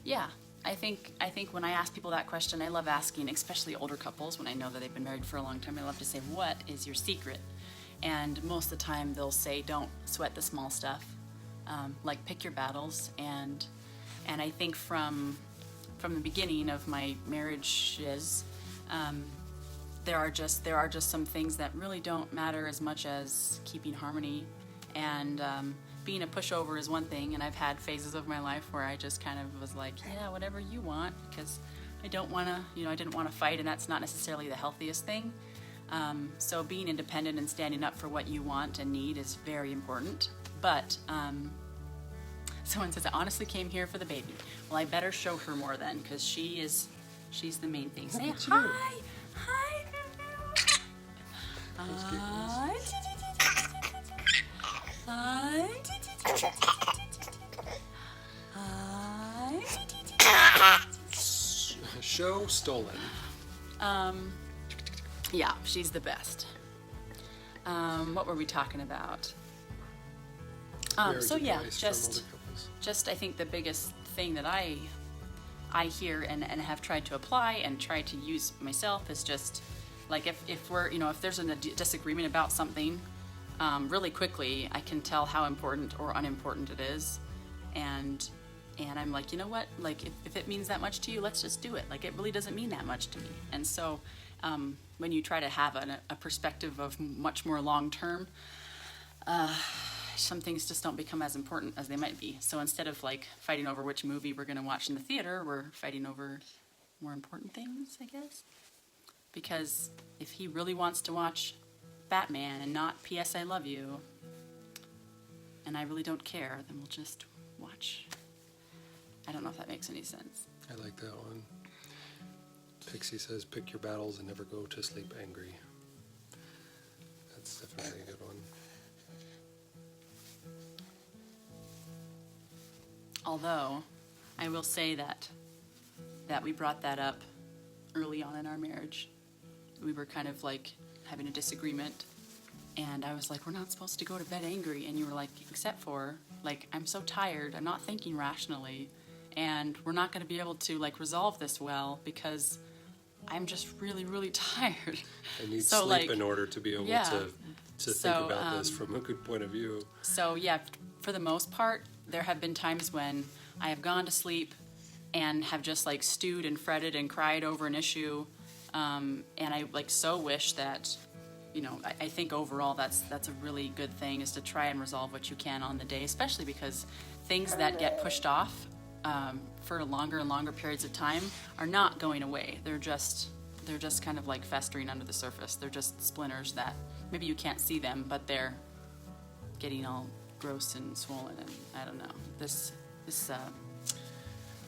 Yeah, I think when I ask people that question, I love asking, especially older couples, when I know that they've been married for a long time, I love to say, what is your secret? And most of the time they'll say, don't sweat the small stuff. Like, pick your battles. And I think from the beginning of my marriages, there are just some things that really don't matter as much as keeping harmony. And being a pushover is one thing, and I've had phases of my life where I just kind of was like, yeah, whatever you want, because I didn't want to fight, and that's not necessarily the healthiest thing. So being independent and standing up for what you want and need is very important. But someone says, I honestly came here for the baby. Well, I better show her more then, because she's the main thing. Say hi. Hi. Hi. Hi. Show stolen. Yeah, she's the best. What were we talking about? So yeah, just I think the biggest thing that I hear and have tried to apply and try to use myself is just like if we're, if there's a disagreement about something, really quickly I can tell how important or unimportant it is, and I'm like, you know what, like if it means that much to you, let's just do it. Like it really doesn't mean that much to me. And so when you try to have a perspective of much more long term, some things just don't become as important as they might be. So instead of like fighting over which movie we're going to watch in the theater, we're fighting over more important things, I guess. Because if he really wants to watch Batman and not P.S. I Love You, and I really don't care, then we'll just watch. I don't know if that makes any sense. I like that one. Pixie says, pick your battles and never go to sleep angry. That's definitely a good one. Although, I will say that we brought that up early on in our marriage. We were kind of like having a disagreement, and I was like, we're not supposed to go to bed angry. And you were like, except for, like, I'm so tired, I'm not thinking rationally, and we're not going to be able to, like, resolve this well because I'm just really, really tired. I need sleep in order to be able to think about this from a good point of view. So, yeah, for the most part, there have been times when I have gone to sleep and have just like stewed and fretted and cried over an issue, and I like so wish that, I think overall that's a really good thing, is to try and resolve what you can on the day, especially because things that get pushed off for longer and longer periods of time are not going away. They're just kind of like festering under the surface. They're just splinters that maybe you can't see them, but they're getting all gross and swollen, and I don't know. This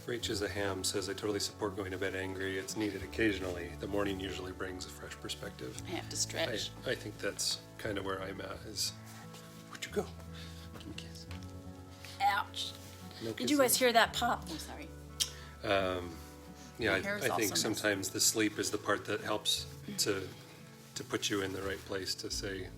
Rach is a ham says, I totally support going to bed angry. It's needed occasionally. The morning usually brings a fresh perspective. I have to stretch. I think that's kind of where I'm at, is, where'd you go? Give me a kiss. Ouch. No Did you guys hear that pop? I'm sorry. Yeah, I think sometimes the sleep is the part that helps to put you in the right place to say,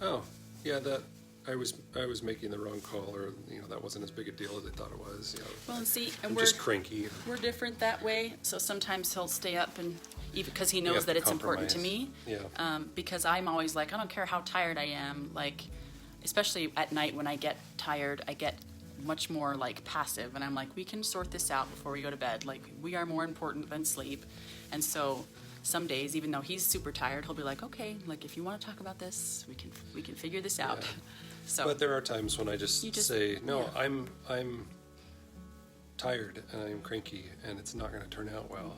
oh, yeah, that I was making the wrong call, or that wasn't as big a deal as I thought it was. Well, and see, and I'm we're just cranky. We're different that way. So sometimes he'll stay up, and even because he knows that it's important to me. Yeah. Because I'm always like, I don't care how tired I am. Like, especially at night when I get tired, I get much more like passive, and I'm like, we can sort this out before we go to bed. Like, we are more important than sleep. And so some days, even though he's super tired, he'll be like, okay, like if you want to talk about this, we can figure this out. Yeah. So, but there are times when I just say, no, yeah. I'm tired and I'm cranky and it's not going to turn out well.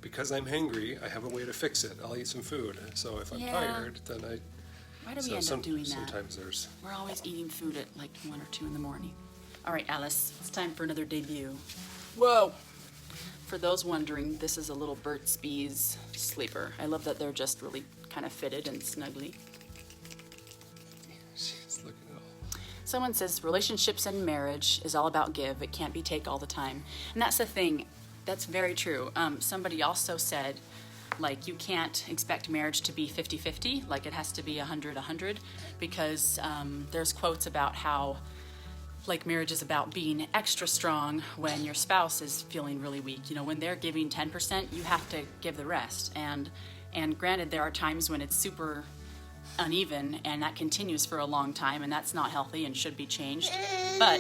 Because I'm hangry, I have a way to fix it. I'll eat some food. So if I'm tired, then Why do we end up doing that? Sometimes we're always eating food at like 1 or 2 in the morning. All right, Alice, it's time for another debut. Whoa! For those wondering, this is a little Burt's Bees sleeper. I love that they're just really kind of fitted and snuggly. She's looking at all. Someone says relationships and marriage is all about give. It can't be take all the time. And that's the thing. That's very true. Somebody also said, like, you can't expect marriage to be 50-50. Like, it has to be 100-100, because there's quotes about how, like, marriage is about being extra strong when your spouse is feeling really weak. When they're giving 10%, you have to give the rest. And granted, there are times when it's super uneven, and that continues for a long time, and that's not healthy and should be changed. But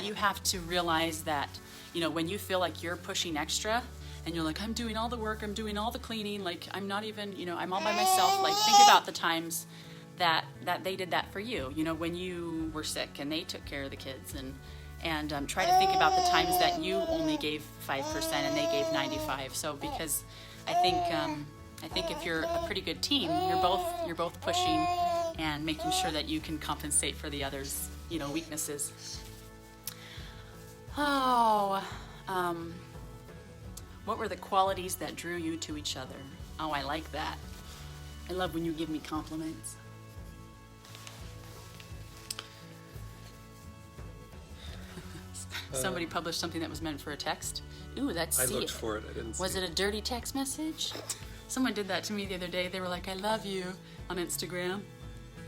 you have to realize that, when you feel like you're pushing extra, and you're like, I'm doing all the work, I'm doing all the cleaning, like, I'm not even, I'm all by myself. Like, think about the times that they did that for you, when you were sick and they took care of the kids, and try to think about the times that you only gave 5% and they gave 95%. So, because I think if you're a pretty good team, you're both pushing and making sure that you can compensate for the other's, weaknesses. What were the qualities that drew you to each other? Oh, I like that. I love when you give me compliments. Somebody published something that was meant for a text. Ooh, let's see. I looked for it. I didn't see Was it a dirty text message? Someone did that to me the other day. They were like, I love you on Instagram.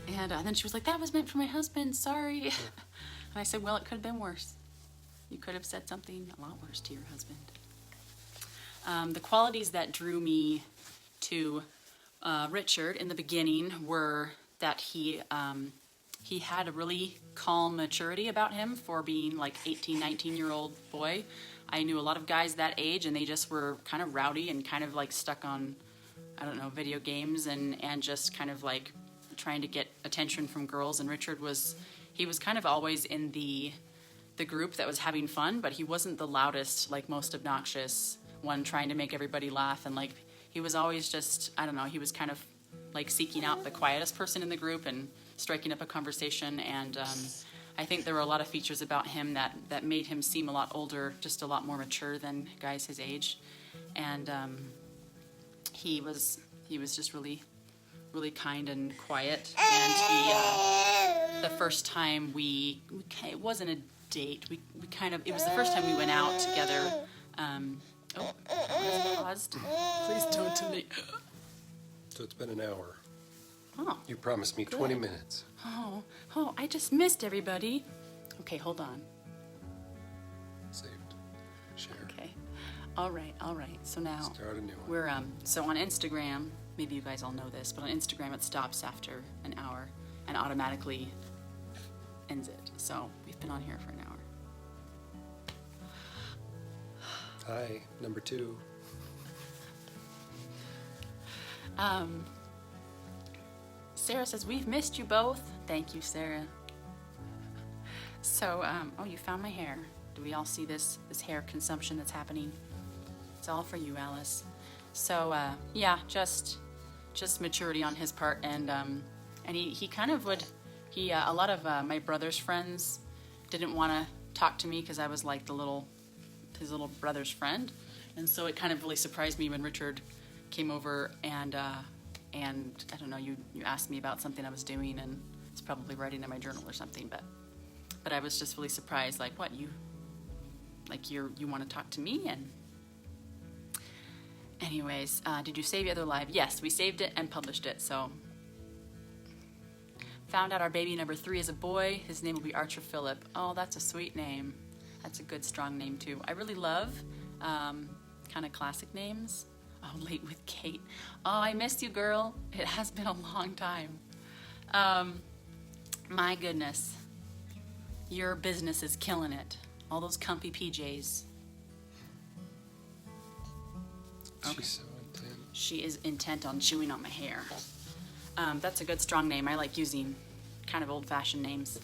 And then she was like, that was meant for my husband. Sorry. And I said, well, it could have been worse. You could have said something a lot worse to your husband. The qualities that drew me to Richard in the beginning were that he had a really calm maturity about him for being like 18, 19-year-old boy. I knew a lot of guys that age, and they just were kind of rowdy and kind of like stuck on, I don't know, video games and just kind of like trying to get attention from girls. And Richard was kind of always in the group that was having fun, but he wasn't the loudest, like most obnoxious one trying to make everybody laugh. And like he was always just, I don't know, he was kind of like seeking out the quietest person in the group and striking up a conversation. And I think there were a lot of features about him that made him seem a lot older, just a lot more mature than guys his age. And he was just really, really kind and quiet. And he, the first time it wasn't a date. It was the first time we went out together. Oh, I paused. Please don't to me. So it's been an hour. Oh. You promised me Good. 20 minutes. Oh, I just missed everybody. Okay, hold on. Saved. Share. Okay. All right. So now Start a new one. we're so on Instagram, maybe you guys all know this, but on Instagram it stops after an hour and automatically ends it. So we've been on here for an hour. Hi, number 2. Sarah says, we've missed you both. Thank you, Sarah. So, you found my hair. Do we all see this hair consumption that's happening? It's all for you, Alice. So, just maturity on his part. And he kind of would, a lot of my brother's friends didn't want to talk to me because I was like his little brother's friend. And so it kind of really surprised me when Richard came over and I don't know, you asked me about something I was doing, and it's probably writing in my journal or something, but I was just really surprised, like, what, you want to talk to me? And anyways, did you save your other live? Yes, we saved it and published it. So found out our baby number 3 is a boy. His name will be Archer Phillip. Oh, that's a sweet name. That's a good, strong name too. I really love kind of classic names. Oh, Late with Kate. Oh, I missed you, girl. It has been a long time. My goodness. Your business is killing it. All those comfy PJs. Okay. She's so intense. She is intent on chewing on my hair. That's a good, strong name. I like using kind of old-fashioned names.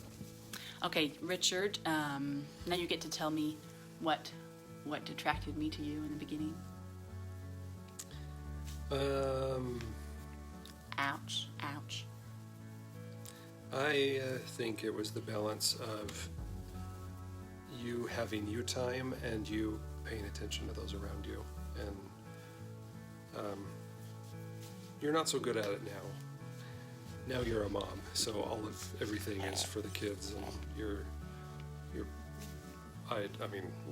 Okay, Richard, now you get to tell me what attracted me to you in the beginning. Ouch. I think it was the balance of you having you time and you paying attention to those around you. And you're not so good at it now. Now you're a mom, so all of everything is for the kids, and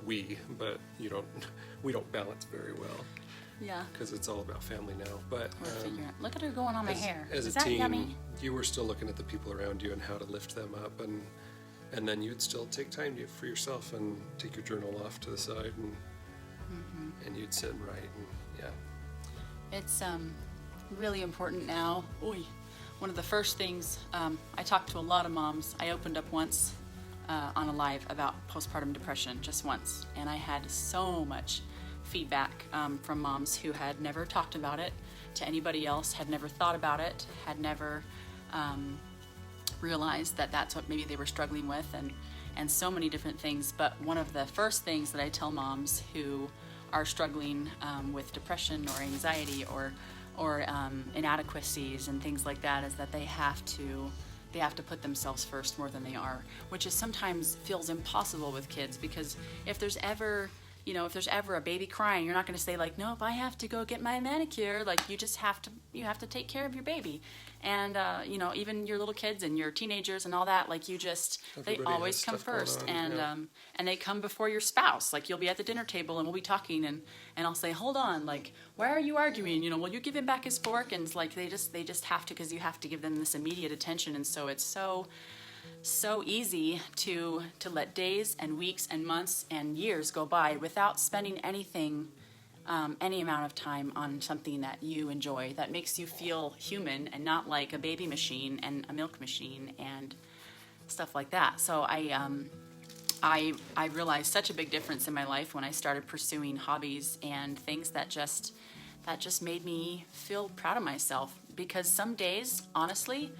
we don't balance very well. Yeah. Because it's all about family now. But We're figuring out. Look at her going on my hair. As Is a that teen, yummy? you were still looking at the people around you and how to lift them up, and then you'd still take time for yourself and take your journal off to the side, and you'd sit and write, and yeah. It's really important now. One of the first things, I talked to a lot of moms. I opened up once on a live about postpartum depression, just once, and I had so much feedback from moms who had never talked about it to anybody else, had never thought about it, had never realized that that's what maybe they were struggling with, and so many different things. But one of the first things that I tell moms who are struggling with depression or anxiety or inadequacies and things like that is that they have to put themselves first more than they are, which is sometimes feels impossible with kids, because if there's ever you know, if there's ever a baby crying, you're not going to say like, nope, I have to go get my manicure. Like, you just have to take care of your baby. And, you know, even your little kids and your teenagers and all that, like, they always come first. And they come before your spouse. Like, you'll be at the dinner table and we'll be talking and I'll say, hold on, like, why are you arguing? You know, will you give him back his fork? And it's like, they just have to, because you have to give them this immediate attention. And so it's so easy to let days and weeks and months and years go by without spending any amount of time on something that you enjoy, that makes you feel human and not like a baby machine and a milk machine and stuff like that. So I realized such a big difference in my life when I started pursuing hobbies and things that just made me feel proud of myself, because some days, honestly,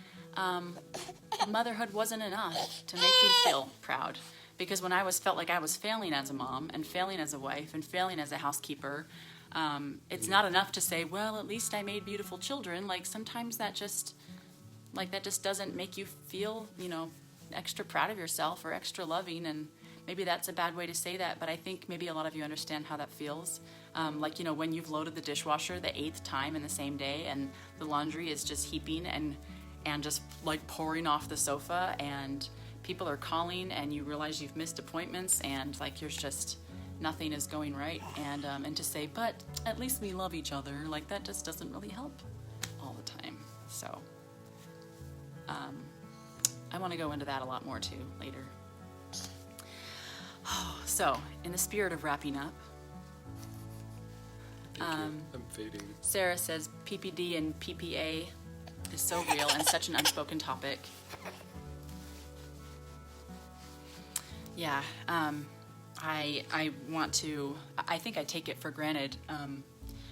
motherhood wasn't enough to make me feel proud. Because when I felt like I was failing as a mom and failing as a wife and failing as a housekeeper, it's not enough to say, well, at least I made beautiful children. Like, sometimes that just doesn't make you feel, you know, extra proud of yourself or extra loving. And maybe that's a bad way to say that, but I think maybe a lot of you understand how that feels. Like, you know, when you've loaded the dishwasher the 8th time in the same day and the laundry is just heaping and just like pouring off the sofa, and people are calling and you realize you've missed appointments and like there's just nothing is going right, and to say, but at least we love each other, like that just doesn't really help all the time. So I want to go into that a lot more too later. So in the spirit of wrapping up, I'm fading. Sarah says PPD and PPA is so real and such an unspoken topic. Yeah, I think I take it for granted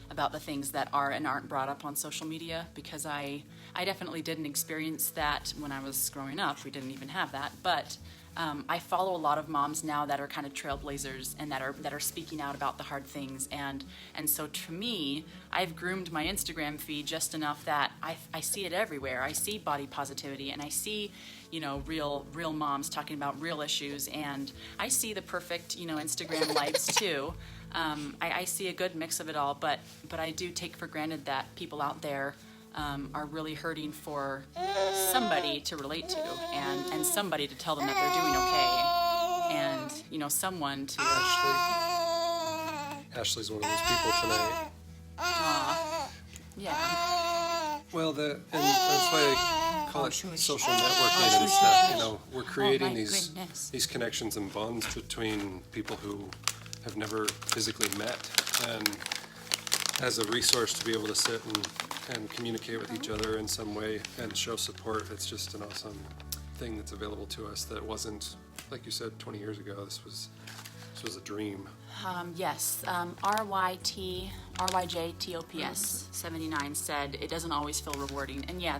about the things that are and aren't brought up on social media, because I definitely didn't experience that when I was growing up. We didn't even have that, but I follow a lot of moms now that are kind of trailblazers and that are speaking out about the hard things, and so to me, I've groomed my Instagram feed just enough that I see it everywhere. I see body positivity, and I see, you know, real moms talking about real issues, and I see the perfect, you know, Instagram lives too. I see a good mix of it all, but I do take for granted that people out there are really hurting for somebody to relate to, and somebody to tell them that they're doing okay, and, you know, someone to... Ashley's one of those people tonight. Yeah. Well, and that's why I call it social networking and stuff. You know, we're creating these connections and bonds between people who have never physically met, and as a resource to be able to sit and communicate with each other in some way and show support. It's just an awesome thing that's available to us that wasn't, like you said, 20 years ago. This was a dream. Yes, RYJTOPS 79 said it doesn't always feel rewarding, and yeah,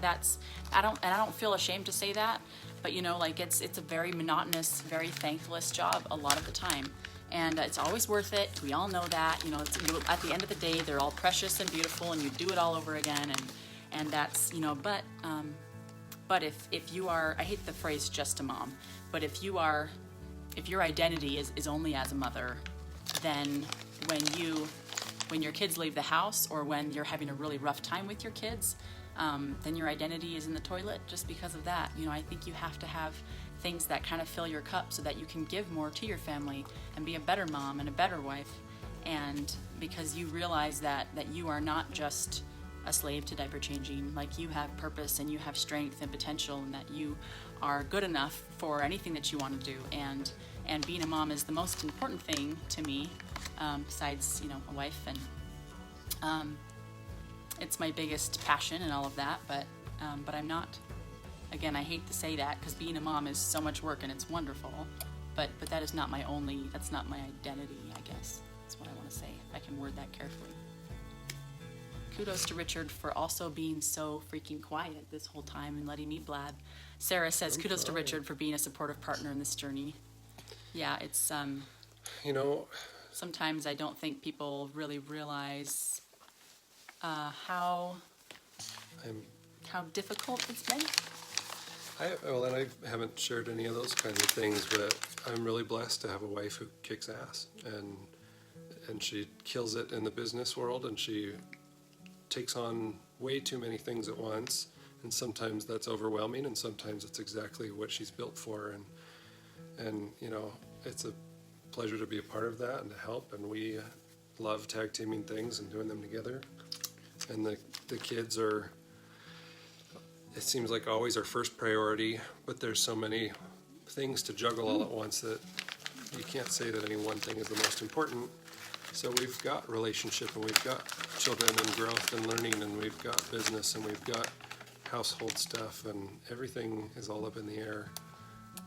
I don't feel ashamed to say that, but you know, like it's a very monotonous, very thankless job a lot of the time, and it's always worth it. We all know that, you know. At the end of the day, they're all precious and beautiful, and you do it all over again, and that's, you know. But if you are, I hate the phrase just a mom, but if your identity is only as a mother, then when your kids leave the house, or when you're having a really rough time with your kids, then your identity is in the toilet just because of that. You know, I think you have to have things that kind of fill your cup so that you can give more to your family and be a better mom and a better wife, and because you realize that you are not just a slave to diaper changing. Like, you have purpose and you have strength and potential, and that you are good enough for anything that you want to do, and being a mom is the most important thing to me, besides, you know, a wife, and it's my biggest passion and all of that, but I'm not, again, I hate to say that, because being a mom is so much work and it's wonderful, but that is not that's not my identity, I guess. That's what I want to say, if I can word that carefully. Kudos to Richard for also being so freaking quiet this whole time and letting me blab. Sarah says, kudos to Richard for being a supportive partner in this journey. Yeah, it's, you know, sometimes I don't think people really realize how difficult it's been. And I haven't shared any of those kinds of things, but I'm really blessed to have a wife who kicks ass, and and she kills it in the business world, and she takes on way too many things at once, and sometimes that's overwhelming, and sometimes it's exactly what she's built for, and you know, it's a pleasure to be a part of that and to help, and we love tag teaming things and doing them together. And the kids are, it seems like, always our first priority, but there's so many things to juggle all at once that you can't say that any one thing is the most important. So we've got relationship, and we've got children and growth and learning, and we've got business, and we've got household stuff, and everything is all up in the air.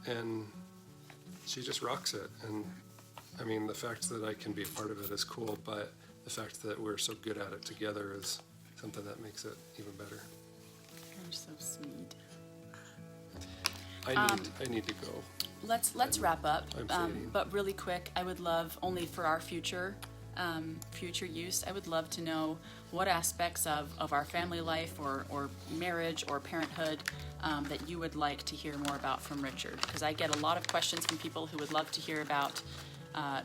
And she just rocks it. And I mean, the fact that I can be a part of it is cool, but the fact that we're so good at it together is something that makes it even better. You're so sweet. I need to go. Let's wrap up. I'm fading. But really quick, I would love, only for our future use, I would love to know what aspects of our family life or marriage or parenthood that you would like to hear more about from Richard. Because I get a lot of questions from people who would love to hear about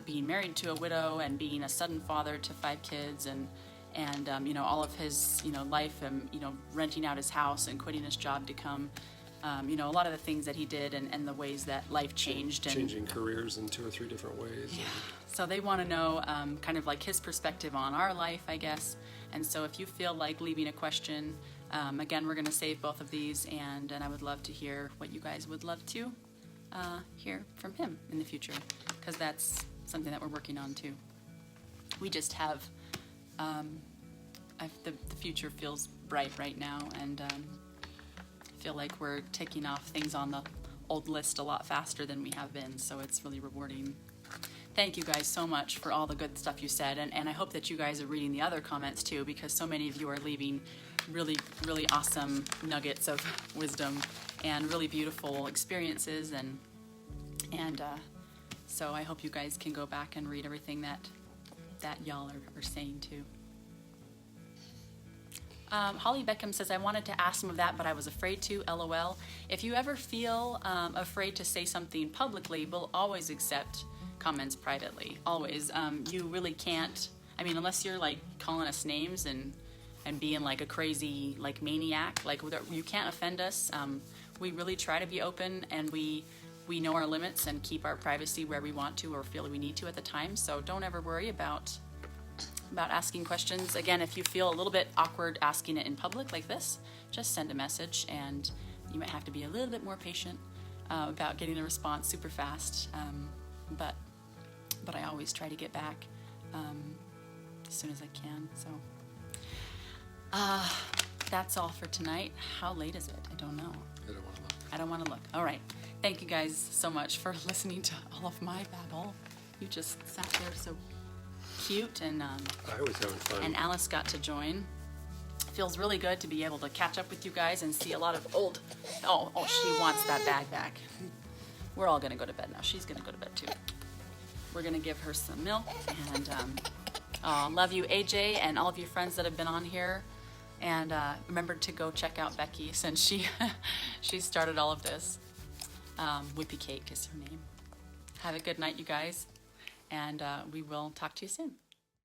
being married to a widow and being a sudden father to 5 kids, and you know, all of his, you know, life, you know, renting out his house and quitting his job to come. You know, a lot of the things that he did and the ways that life changed. And changing careers in 2 or 3 different ways. Yeah. So they want to know kind of like his perspective on our life, I guess. And so if you feel like leaving a question, again, we're going to save both of these, and I would love to hear what you guys would love to hear from him in the future, because that's something that we're working on too. We just have, the future feels bright right now, and feel like we're ticking off things on the old list a lot faster than we have been, so it's really rewarding. Thank you guys so much for all the good stuff you said, and I hope that you guys are reading the other comments too, because so many of you are leaving really, really awesome nuggets of wisdom and really beautiful experiences, and so I hope you guys can go back and read everything that y'all are saying too. Holly Beckham says, I wanted to ask some of that, but I was afraid to, LOL. If you ever feel afraid to say something publicly, we'll always accept comments privately, always. You really can't, I mean, unless you're like calling us names and being like a crazy like maniac, like you can't offend us. We really try to be open, and we know our limits and keep our privacy where we want to or feel we need to at the time, so don't ever worry about asking questions. Again, if you feel a little bit awkward asking it in public like this, just send a message, and you might have to be a little bit more patient about getting a response super fast, but I always try to get back as soon as I can. So that's all for tonight. How late is it? I don't know. I don't want to look. All right. Thank you guys so much for listening to all of my babble. You just sat there so cute, and I was having fun. And Alice got to join. Feels really good to be able to catch up with you guys and see a lot of old. Oh, she wants that bag back. We're all gonna go to bed now. She's gonna go to bed too. We're gonna give her some milk, and love you, AJ, and all of your friends that have been on here. And remember to go check out Becky, since she started all of this. Whippy Cake is her name. Have a good night, you guys, and we will talk to you soon.